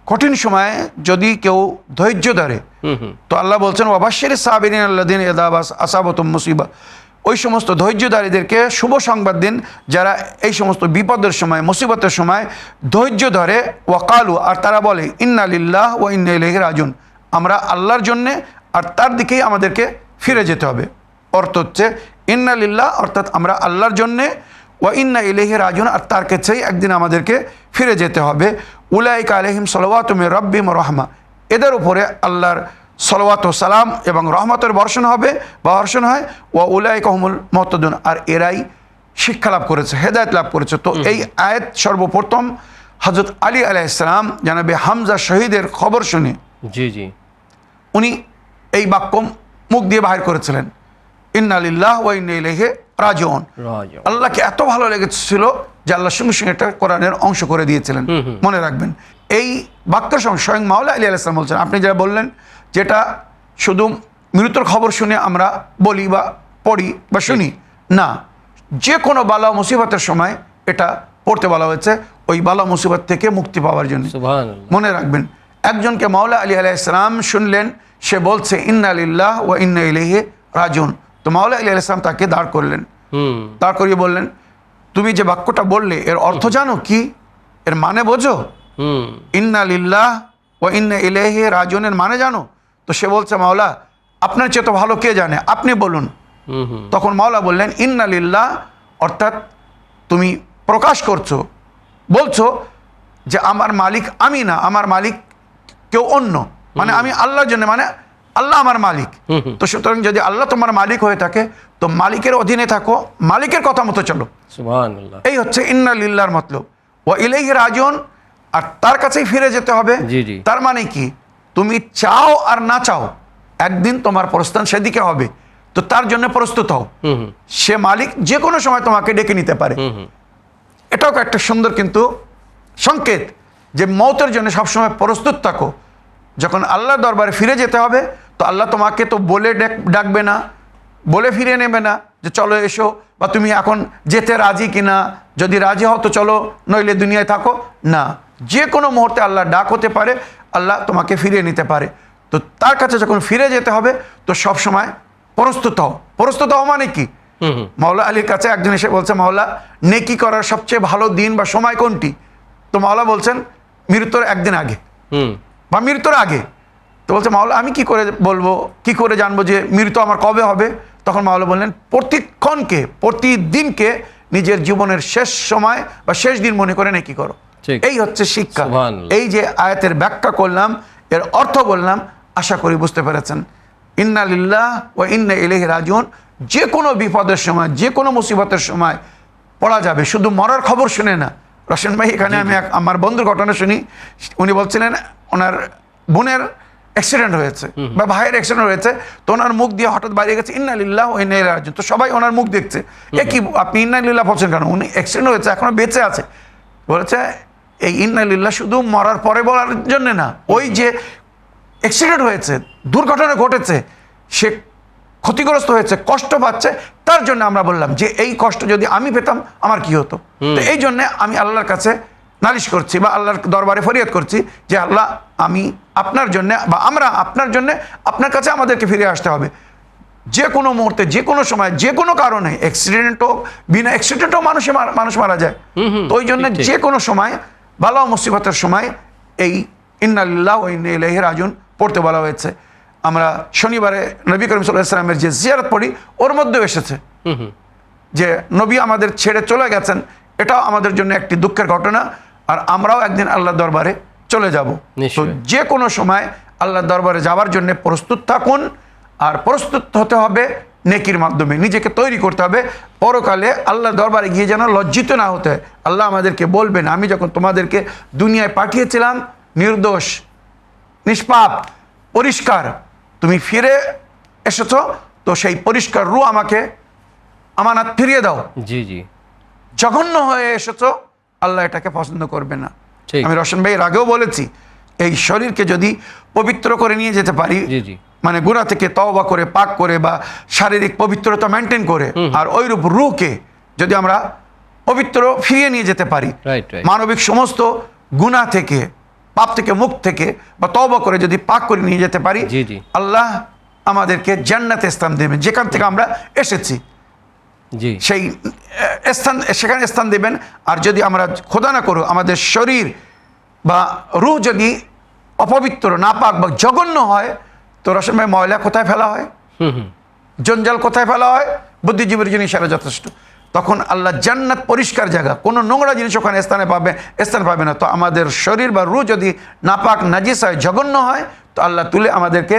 কঠিন সময়ে যদি কেউ ধৈর্য ধরে, তো আল্লাহ বলছেন ওয়াবাশশিরিস সাবিরিন আল্লাযীনা ইযা আসাবাতুম মুসিবা, ওই সমস্ত ধৈর্যধারীদেরকে শুভ সংবাদ দিন যারা এই সমস্ত বিপদের সময়, মুসিবতের সময় ধৈর্য ধরে। ওয়াকালু, আর তারা বলে ইন্না লিল্লাহ ওয়া ইন্না ইলাইহি রাজিউন, আমরা আল্লাহর জন্যে আর তার দিকেই আমাদেরকে ফিরে যেতে হবে। অর্থ হচ্ছে ইন্না লিল্লাহ অর্থাৎ আমরা আল্লাহর জন্যে, ওয়া ইন্না ইলাইহি রাজিউন আর তার কাছেই একদিন আমাদেরকে ফিরে যেতে হবে। উলাইকা আলাইহিম সালাওয়াতু মির রাব্বিহিম ওয়া রাহমা, এদের উপরে আল্লাহর সলাওয়াত ও সালাম এবং রহমতের বর্ষণ হবে বা বর্ষণ হয়। ওয়া উলাইকা হুমুল মুহতাদুন, আর এরাই শিক্ষা লাভ করেছে, হেদায়েত লাভ করেছে। তো এই আয়াত সর্বপ্রথম হযরত আলী আলাইহিস সালাম জানাবে হামজা শহীদের খবর শুনে জি জি উনি এই বাক্য মুখ দিয়ে বাহির করেছিলেন, ইন্না লিল্লাহি ওয়া ইন্না ইলাইহি রাজিউন। আল্লাহকে এত ভালো লেগেছিল যে আল্লাহ সঙ্গে সঙ্গে একটা কোরআনের অংশ করে দিয়েছিলেন। মনে রাখবেন, এই বাক্যের সঙ্গে স্বয়ং মাওলা আলী আলাইহিস সালাম বলছেন, আপনি যারা বললেন যেটা শুধু মৃত্যুর খবর শুনে আমরা বলি বা পড়ি বা শুনি না, যে কোনো বালা মুসিবতের সময় এটা পড়তে বলা হয়েছে, ওই বালা মুসিবত থেকে মুক্তি পাওয়ার জন্য। সুবহানাল্লাহ। মনে রাখবেন, একজনকে মাওলা আলী আলাইহিস সালাম শুনলেন, সে বলছে ইন্না লিল্লাহি ওয়া ইন্না ইলাইহি রাজিউন। তো মাওলা আলী আলাইহিস সালাম তাকে দাঁড় করলেন, দাঁড় করিয়ে বললেন, তুমি যে বাক্যটা বললে এর অর্থ জানো কি, এর মানে বোঝো? ইন্না লিল্লাহি ওয়া ইন্না ইলাইহি রাজিউনের মানে জানো? তো সে বলছে, মাওলা আপনার চেয়ে তো ভালো কে জানে, আপনি বলুন। তখন মাওলা বললেন, ইন্না লিল্লাহ অর্থাৎ তুমি প্রকাশ করছো, বলছো যে আমার মালিক আমি না, আমার মালিক কেউ অন্য, মানে আমি আল্লাহর জন্য, মানে আল্লাহ আমার মালিক। তো সুতরাং যদি আল্লাহ তোমার মালিক হয়ে থাকে তো মালিকের অধীনে থাকো, মালিকের কথা মতো চলো। সুবহানাল্লাহ। এই হচ্ছে ইন্না লিল্লাহর মতলব। ওয়া ইলাইহি রাজিউন, আর তার কাছেই ফিরে যেতে হবে। জি জি। তার মানে কি, তুমি চাও আর না চাও একদিন তোমার প্রস্থান সেদিকে হবে, তো তার জন্য প্রস্তুত হও। সে মালিক যে কোনো সময় তোমাকে ডেকে নিতে পারে। এটাও একটা সুন্দর কিন্তু সংকেত যে মওতের জন্য সবসময় প্রস্তুত থাকো। যখন আল্লাহর দরবারে ফিরে যেতে হবে তো আল্লাহ তোমাকে তো বলে ডাকবে না, বলে ফিরিয়ে নেবে না যে চলো এসো, বা তুমি এখন যেতে রাজি কিনা, যদি রাজি হও তো চলো, নইলে দুনিয়ায় থাকো না। যে কোনো মুহূর্তে আল্লাহ ডাক হতে পারে, আল্লাহ তোমাকে ফিরিয়ে নিতে পারে। তো তার কাছে যখন ফিরে যেতে হবে তো সব সময় প্রস্তুত হও। প্রস্তুত হও মানে কি, মাওলা আলীর কাছে একজন এসে বলছে, মাওলা নেকি করার সবচেয়ে ভালো দিন বা সময় কোনটি? তো মাওলা বলছেন মৃত্যুর একদিন আগে বা মৃত্যুর আগে। তো বলছে, মাওলা আমি কি করে বলবো, কি করে জানবো যে মৃত্যু আমার কবে হবে? তখন মাওলা বললেন, প্রতিক্ষণকে, প্রতিদিনকে নিজের জীবনের শেষ সময় বা শেষ দিন মনে করে নেকি করো। এই হচ্ছে শিক্ষা। এই যে আয়াতের ব্যাখ্যা করলাম, এর অর্থ বললাম, আশা করি বুঝতে পেরেছেন। ইন্না লিল্লাহ ওয়া ইন্না ইলাইহি রাজিউন, যে কোনো বিপদের সময়, যে কোনো মুসিবতের সময় পড়া যাবে, শুধু মরার খবর শুনে না। রশন ভাই, এখানে আমি আমার বন্ধুর ঘটনা শুনি। উনি বলছিলেন ওনার বোনের অ্যাক্সিডেন্ট হয়েছে বা ভাইয়ের অ্যাক্সিডেন্ট হয়েছে, তো ওনার মুখ দিয়ে হঠাৎ বাইরে গেছে ইন্না লিল্লাহ ওয়া ইন্না ইলাইহি রাজিউন। তো সবাই ওনার মুখ দেখছে, এ কি আপনি ইন্না লিল্লাহ বলছেন কেন? উনি অ্যাক্সিডেন্ট হয়েছে, এখনো বেঁচে আছে। বলেছে এই ইন্না লিল্লাহ শুধু মরার পরে বলার জন্য না, ওই যে অ্যাক্সিডেন্ট হয়েছে, দুর্ঘটনা ঘটেছে, সে ক্ষতিগ্রস্ত হয়েছে, কষ্ট পাচ্ছে, তার জন্য আমরা বললাম যে এই কষ্ট যদি আমি পেতাম আমার কি হতো। তো এই জন্য আমি আল্লাহর কাছে নালিশ করছি বা আল্লাহর দরবারে ফরিয়াদ করছি যে আল্লাহ, আমি আপনার জন্য বা আমরা আপনার জন্য আপনার কাছে আমাদেরকে ফিরে আসতে হবে। যে কোনো মুহূর্তে, যে কোনো সময়, যে কোনো কারণে, অ্যাক্সিডেন্ট হোক, বিনা অ্যাক্সিডেন্টও মানুষ মারা যায়। তো ওই জন্য যে কোনো সময়, বালা মুসিবতের সময় এই ইন্না লিল্লাহি ওয়া ইন্না ইলাইহি রাজিউন পড়তে বলা হয়েছে। আমরা শনিবারে নবী করিম সাল্লাল্লাহু আলাইহি ওয়াসাল্লামের যে জিয়ারত পড়ি ওর মধ্যেও এসেছে যে নবী আমাদের ছেড়ে চলে গেছেন, এটাও আমাদের জন্য একটি দুঃখের ঘটনা। আর আমরাও একদিন আল্লাহর দরবারে চলে যাব। তো নিশ্চয়ই। যে কোনো সময় আল্লাহর দরবারে যাওয়ার জন্য প্রস্তুত থাকুন, আর প্রস্তুত হতে হবে নেকির মাধ্যমে, নিজেকে তৈরি করতে হবে। পরকালে আল্লাহর দরবারে গিয়ে যেন লজ্জিত না হতে হয়। আল্লাহ আমাদেরকে বলবেন, আমি যখন তোমাদেরকে দুনিয়ায় পাঠিয়েছিলাম নির্দোষ, নিষ্পাপ, পরিষ্কার, তুমি ফিরে এসেছো, তো সেই পরিষ্কার রূহ আমাকে আমানত ফিরিয়ে দাও। জি জি জঘন্য হয়ে এসেছো, আল্লাহ এটাকে পছন্দ করবে না। ঠিক। আমি রোশন ভাইয়ের আগেও বলেছি, এই শরীরকে যদি পবিত্র করে নিয়ে যেতে পারি, জি জি মানে গুনাহ থেকে তওবা করে, পাক করে, বা শারীরিক পবিত্রতা মেনটেন করে, আর ওইরূপ রূহকে যদি আমরা পবিত্র ফিরিয়ে নিয়ে যেতে পারি, রাইট রাইট মানবিক সমস্ত গুনাহ থেকে, পাপ থেকে, মুক্ত থেকে বা তওবা করে যদি পাক করে নিয়ে যেতে পারি, জি জি আল্লাহ আমাদেরকে জান্নাতে স্থান দেবেন, যেখান থেকে আমরা এসেছি জি সেই স্থান, সেখানে স্থান দেবেন। আর যদি আমরা খোদা না করো আমাদের শরীর বা রূহ যদি অপবিত্র, নাপাক বা জঘন্য হয়, তো রসম ভাই ময়লা কোথায় ফেলা হয়, জঞ্জাল কোথায় ফেলা হয়, বুদ্ধিজীবীর জিনিস সেটা যথেষ্ট। তখন আল্লাহ জান্নাত পরিষ্কার জায়গা, কোনো নোংরা জিনিস ওখানে স্থান পাবে না। তো আমাদের শরীর বা রূহ যদি নাপাক, নাজিস হয়, জঘন্য হয়, তো আল্লাহ তুলে আমাদেরকে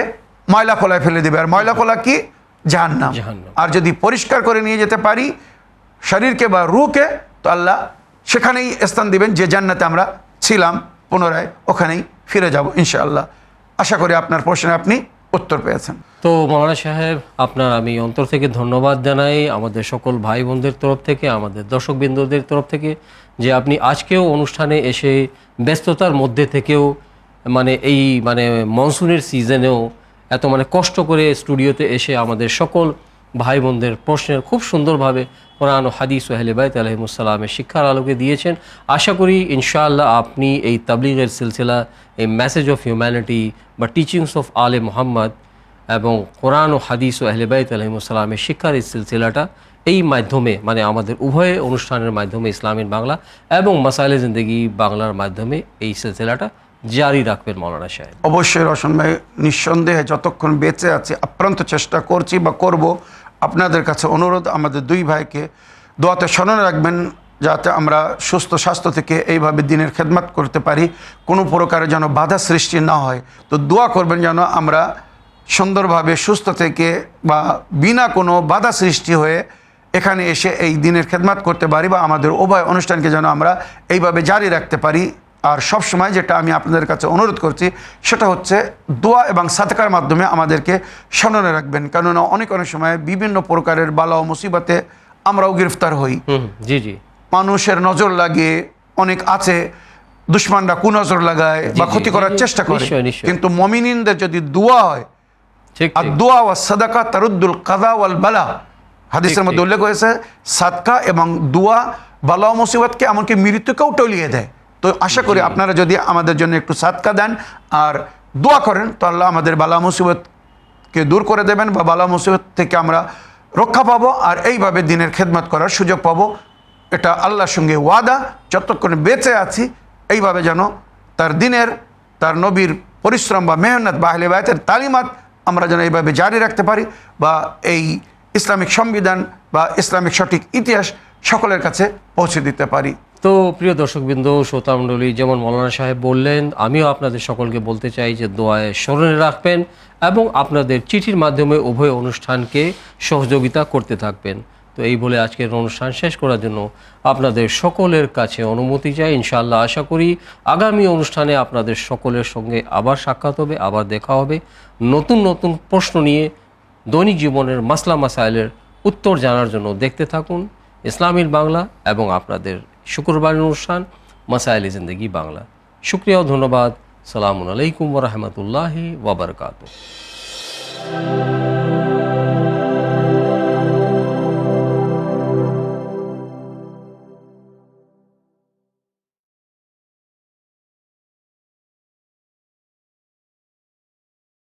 ময়লা খোলায় ফেলে দেবে। আর ময়লা খোলা কি? জাহান্নাম। জাহান্নাম। আর যদি পরিষ্কার করে নিয়ে যেতে পারি শরীরকে বা রূহকে, তো আল্লাহ সেখানেই স্থান দিবেন যে জান্নাতে আমরা ছিলাম, পুনরায় ওখানেই ফিরে যাব ইনশাআল্লাহ। আশা করি আপনার প্রশ্নে আপনি উত্তর পেয়েছেন। তো মৌলানা সাহেব, আপনার আমি অন্তর থেকে ধন্যবাদ জানাই আমাদের সকল ভাই বোনদের তরফ থেকে, আমাদের দর্শকবৃন্দদের তরফ থেকে, যে আপনি আজকেও অনুষ্ঠানে এসে ব্যস্ততার মধ্যে থেকেও এই মনসুনের সিজনেও এত কষ্ট করে স্টুডিওতে এসে আমাদের সকল ভাই বোনদের প্রশ্নের খুব সুন্দরভাবে কোরআন ও হাদিস ও আহলে বাইত আলাইহিমুসসালামের শিক্ষার আলোকে দিয়েছেন। আশা করি ইনশাআল্লাহ আপনি এই তাবলীগের সিলসিলা, এই মেসেজ অফ হিউম্যানিটি বা টিচিংস অফ আলে মুহাম্মদ এবং কোরআন ও হাদিস ও আহলে বাইত আলাইহিমুসসালামের শিক্ষার এই সিলসিলাটা এই মাধ্যমে আমাদের উভয় অনুষ্ঠানের মাধ্যমে, ইসলামিক বাংলা এবং মাসাইলে জিন্দেগি বাংলার মাধ্যমে এই সিলসিলাটা জারি রাখবেন মৌলানা সাহেব। অবশ্যই রোশন ভাই, নিঃসন্দেহে যতক্ষণ বেঁচে আছি আপ্রান্ত চেষ্টা করছি বা করব। আপনাদের কাছে অনুরোধ, আমাদের দুই ভাইকে দোয়াতে স্মরণে রাখবেন, যাতে আমরা সুস্থ স্বাস্থ্য থেকে এইভাবে দিনের খেদমত করতে পারি, কোনো প্রকারে যেন বাধা সৃষ্টি না হয়। তো দোয়া করবেন যেন আমরা সুন্দরভাবে সুস্থ থেকে বা বিনা কোনো বাধা সৃষ্টি হয়ে এখানে এসে এই দিনের খেদমত করতে পারি, বা আমাদের উভয় অনুষ্ঠানকে যেন আমরা এইভাবে জারি রাখতে পারি। আর সব সময় যেটা আমি আপনাদের কাছে অনুরোধ করছি, সেটা হচ্ছে দোয়া এবং সাদকার মাধ্যমে আমাদেরকে স্মরণে রাখবেন। কেননা অনেক সময় বিভিন্ন প্রকারের বালা ও মুসিবতে আমরাও গ্রেফতার হই। জি জি মানুষের নজর লাগে, অনেক আছে দুশ্মনরা কুনজর লাগায় বা ক্ষতি করার চেষ্টা করে। নিশ্চয়ই, নিশ্চয়ই। কিন্তু মুমিনদের যদি দোয়া হয়, ঠিক আর ঠিক। দোয়া ওয়া সাদাকা তারুদ্দুল কাযা ওয়াল বালা, হাদিসের ঠিক, মধ্যে উল্লেখ হয়েছে সাদকা এবং দোয়া বালা ও মুসিবতকে এমনকি মৃত্যুকেও টলিয়ে দেয়। তো আশা করি আপনারা যদি আমাদের জন্য একটু সাদকা দেন আর দোয়া করেন, তো আল্লাহ আমাদের বালা মুসিবতকে দূর করে দেবেন, বা বালা মুসিবত থেকে আমরা রক্ষা পাবো, আর এইভাবে দিনের খেদমত করার সুযোগ পাবো। এটা আল্লাহর সঙ্গে ওয়াদা, যতক্ষণ বেঁচে আছি এইভাবে যেন তার দিনের, তার নবীর পরিশ্রম বা মেহনত বা আহলে বায়তের তালিমাত আমরা যেন এইভাবে জারি রাখতে পারি, বা এই ইসলামিক সংবিধান বা ইসলামিক সঠিক ইতিহাস সকলের কাছে পৌঁছে দিতে পারি। তো প্রিয় দর্শকবৃন্দ, শ্রোতামণ্ডলী, যেমন মৌলানা সাহেব বললেন, আমিও আপনাদের সকলকে বলতে চাই যে দোয়ায় স্মরণে রাখবেন এবং আপনাদের চিঠির মাধ্যমে উভয় অনুষ্ঠানকে সহযোগিতা করতে থাকবেন। তো এই বলে আজকের অনুষ্ঠান শেষ করার জন্য আপনাদের সকলের কাছে অনুমতি চাই। ইনশাআল্লাহ আশা করি আগামী অনুষ্ঠানে আপনাদের সকলের সঙ্গে আবার সাক্ষাৎ হবে, আবার দেখা হবে নতুন নতুন প্রশ্ন নিয়ে। দৈনিক জীবনের মাসলা মাসাইলের উত্তর জানার জন্য দেখতে থাকুন ইসলামিক বাংলা এবং আপনাদের শুক্রবারের অনুষ্ঠান মাসাইলে জিন্দেগি বাংলা। শুকরিয়া ও ধন্যবাদ। সালামুন আলাইকুম ওয়া রাহমাতুল্লাহি ওয়া বারাকাতুহু।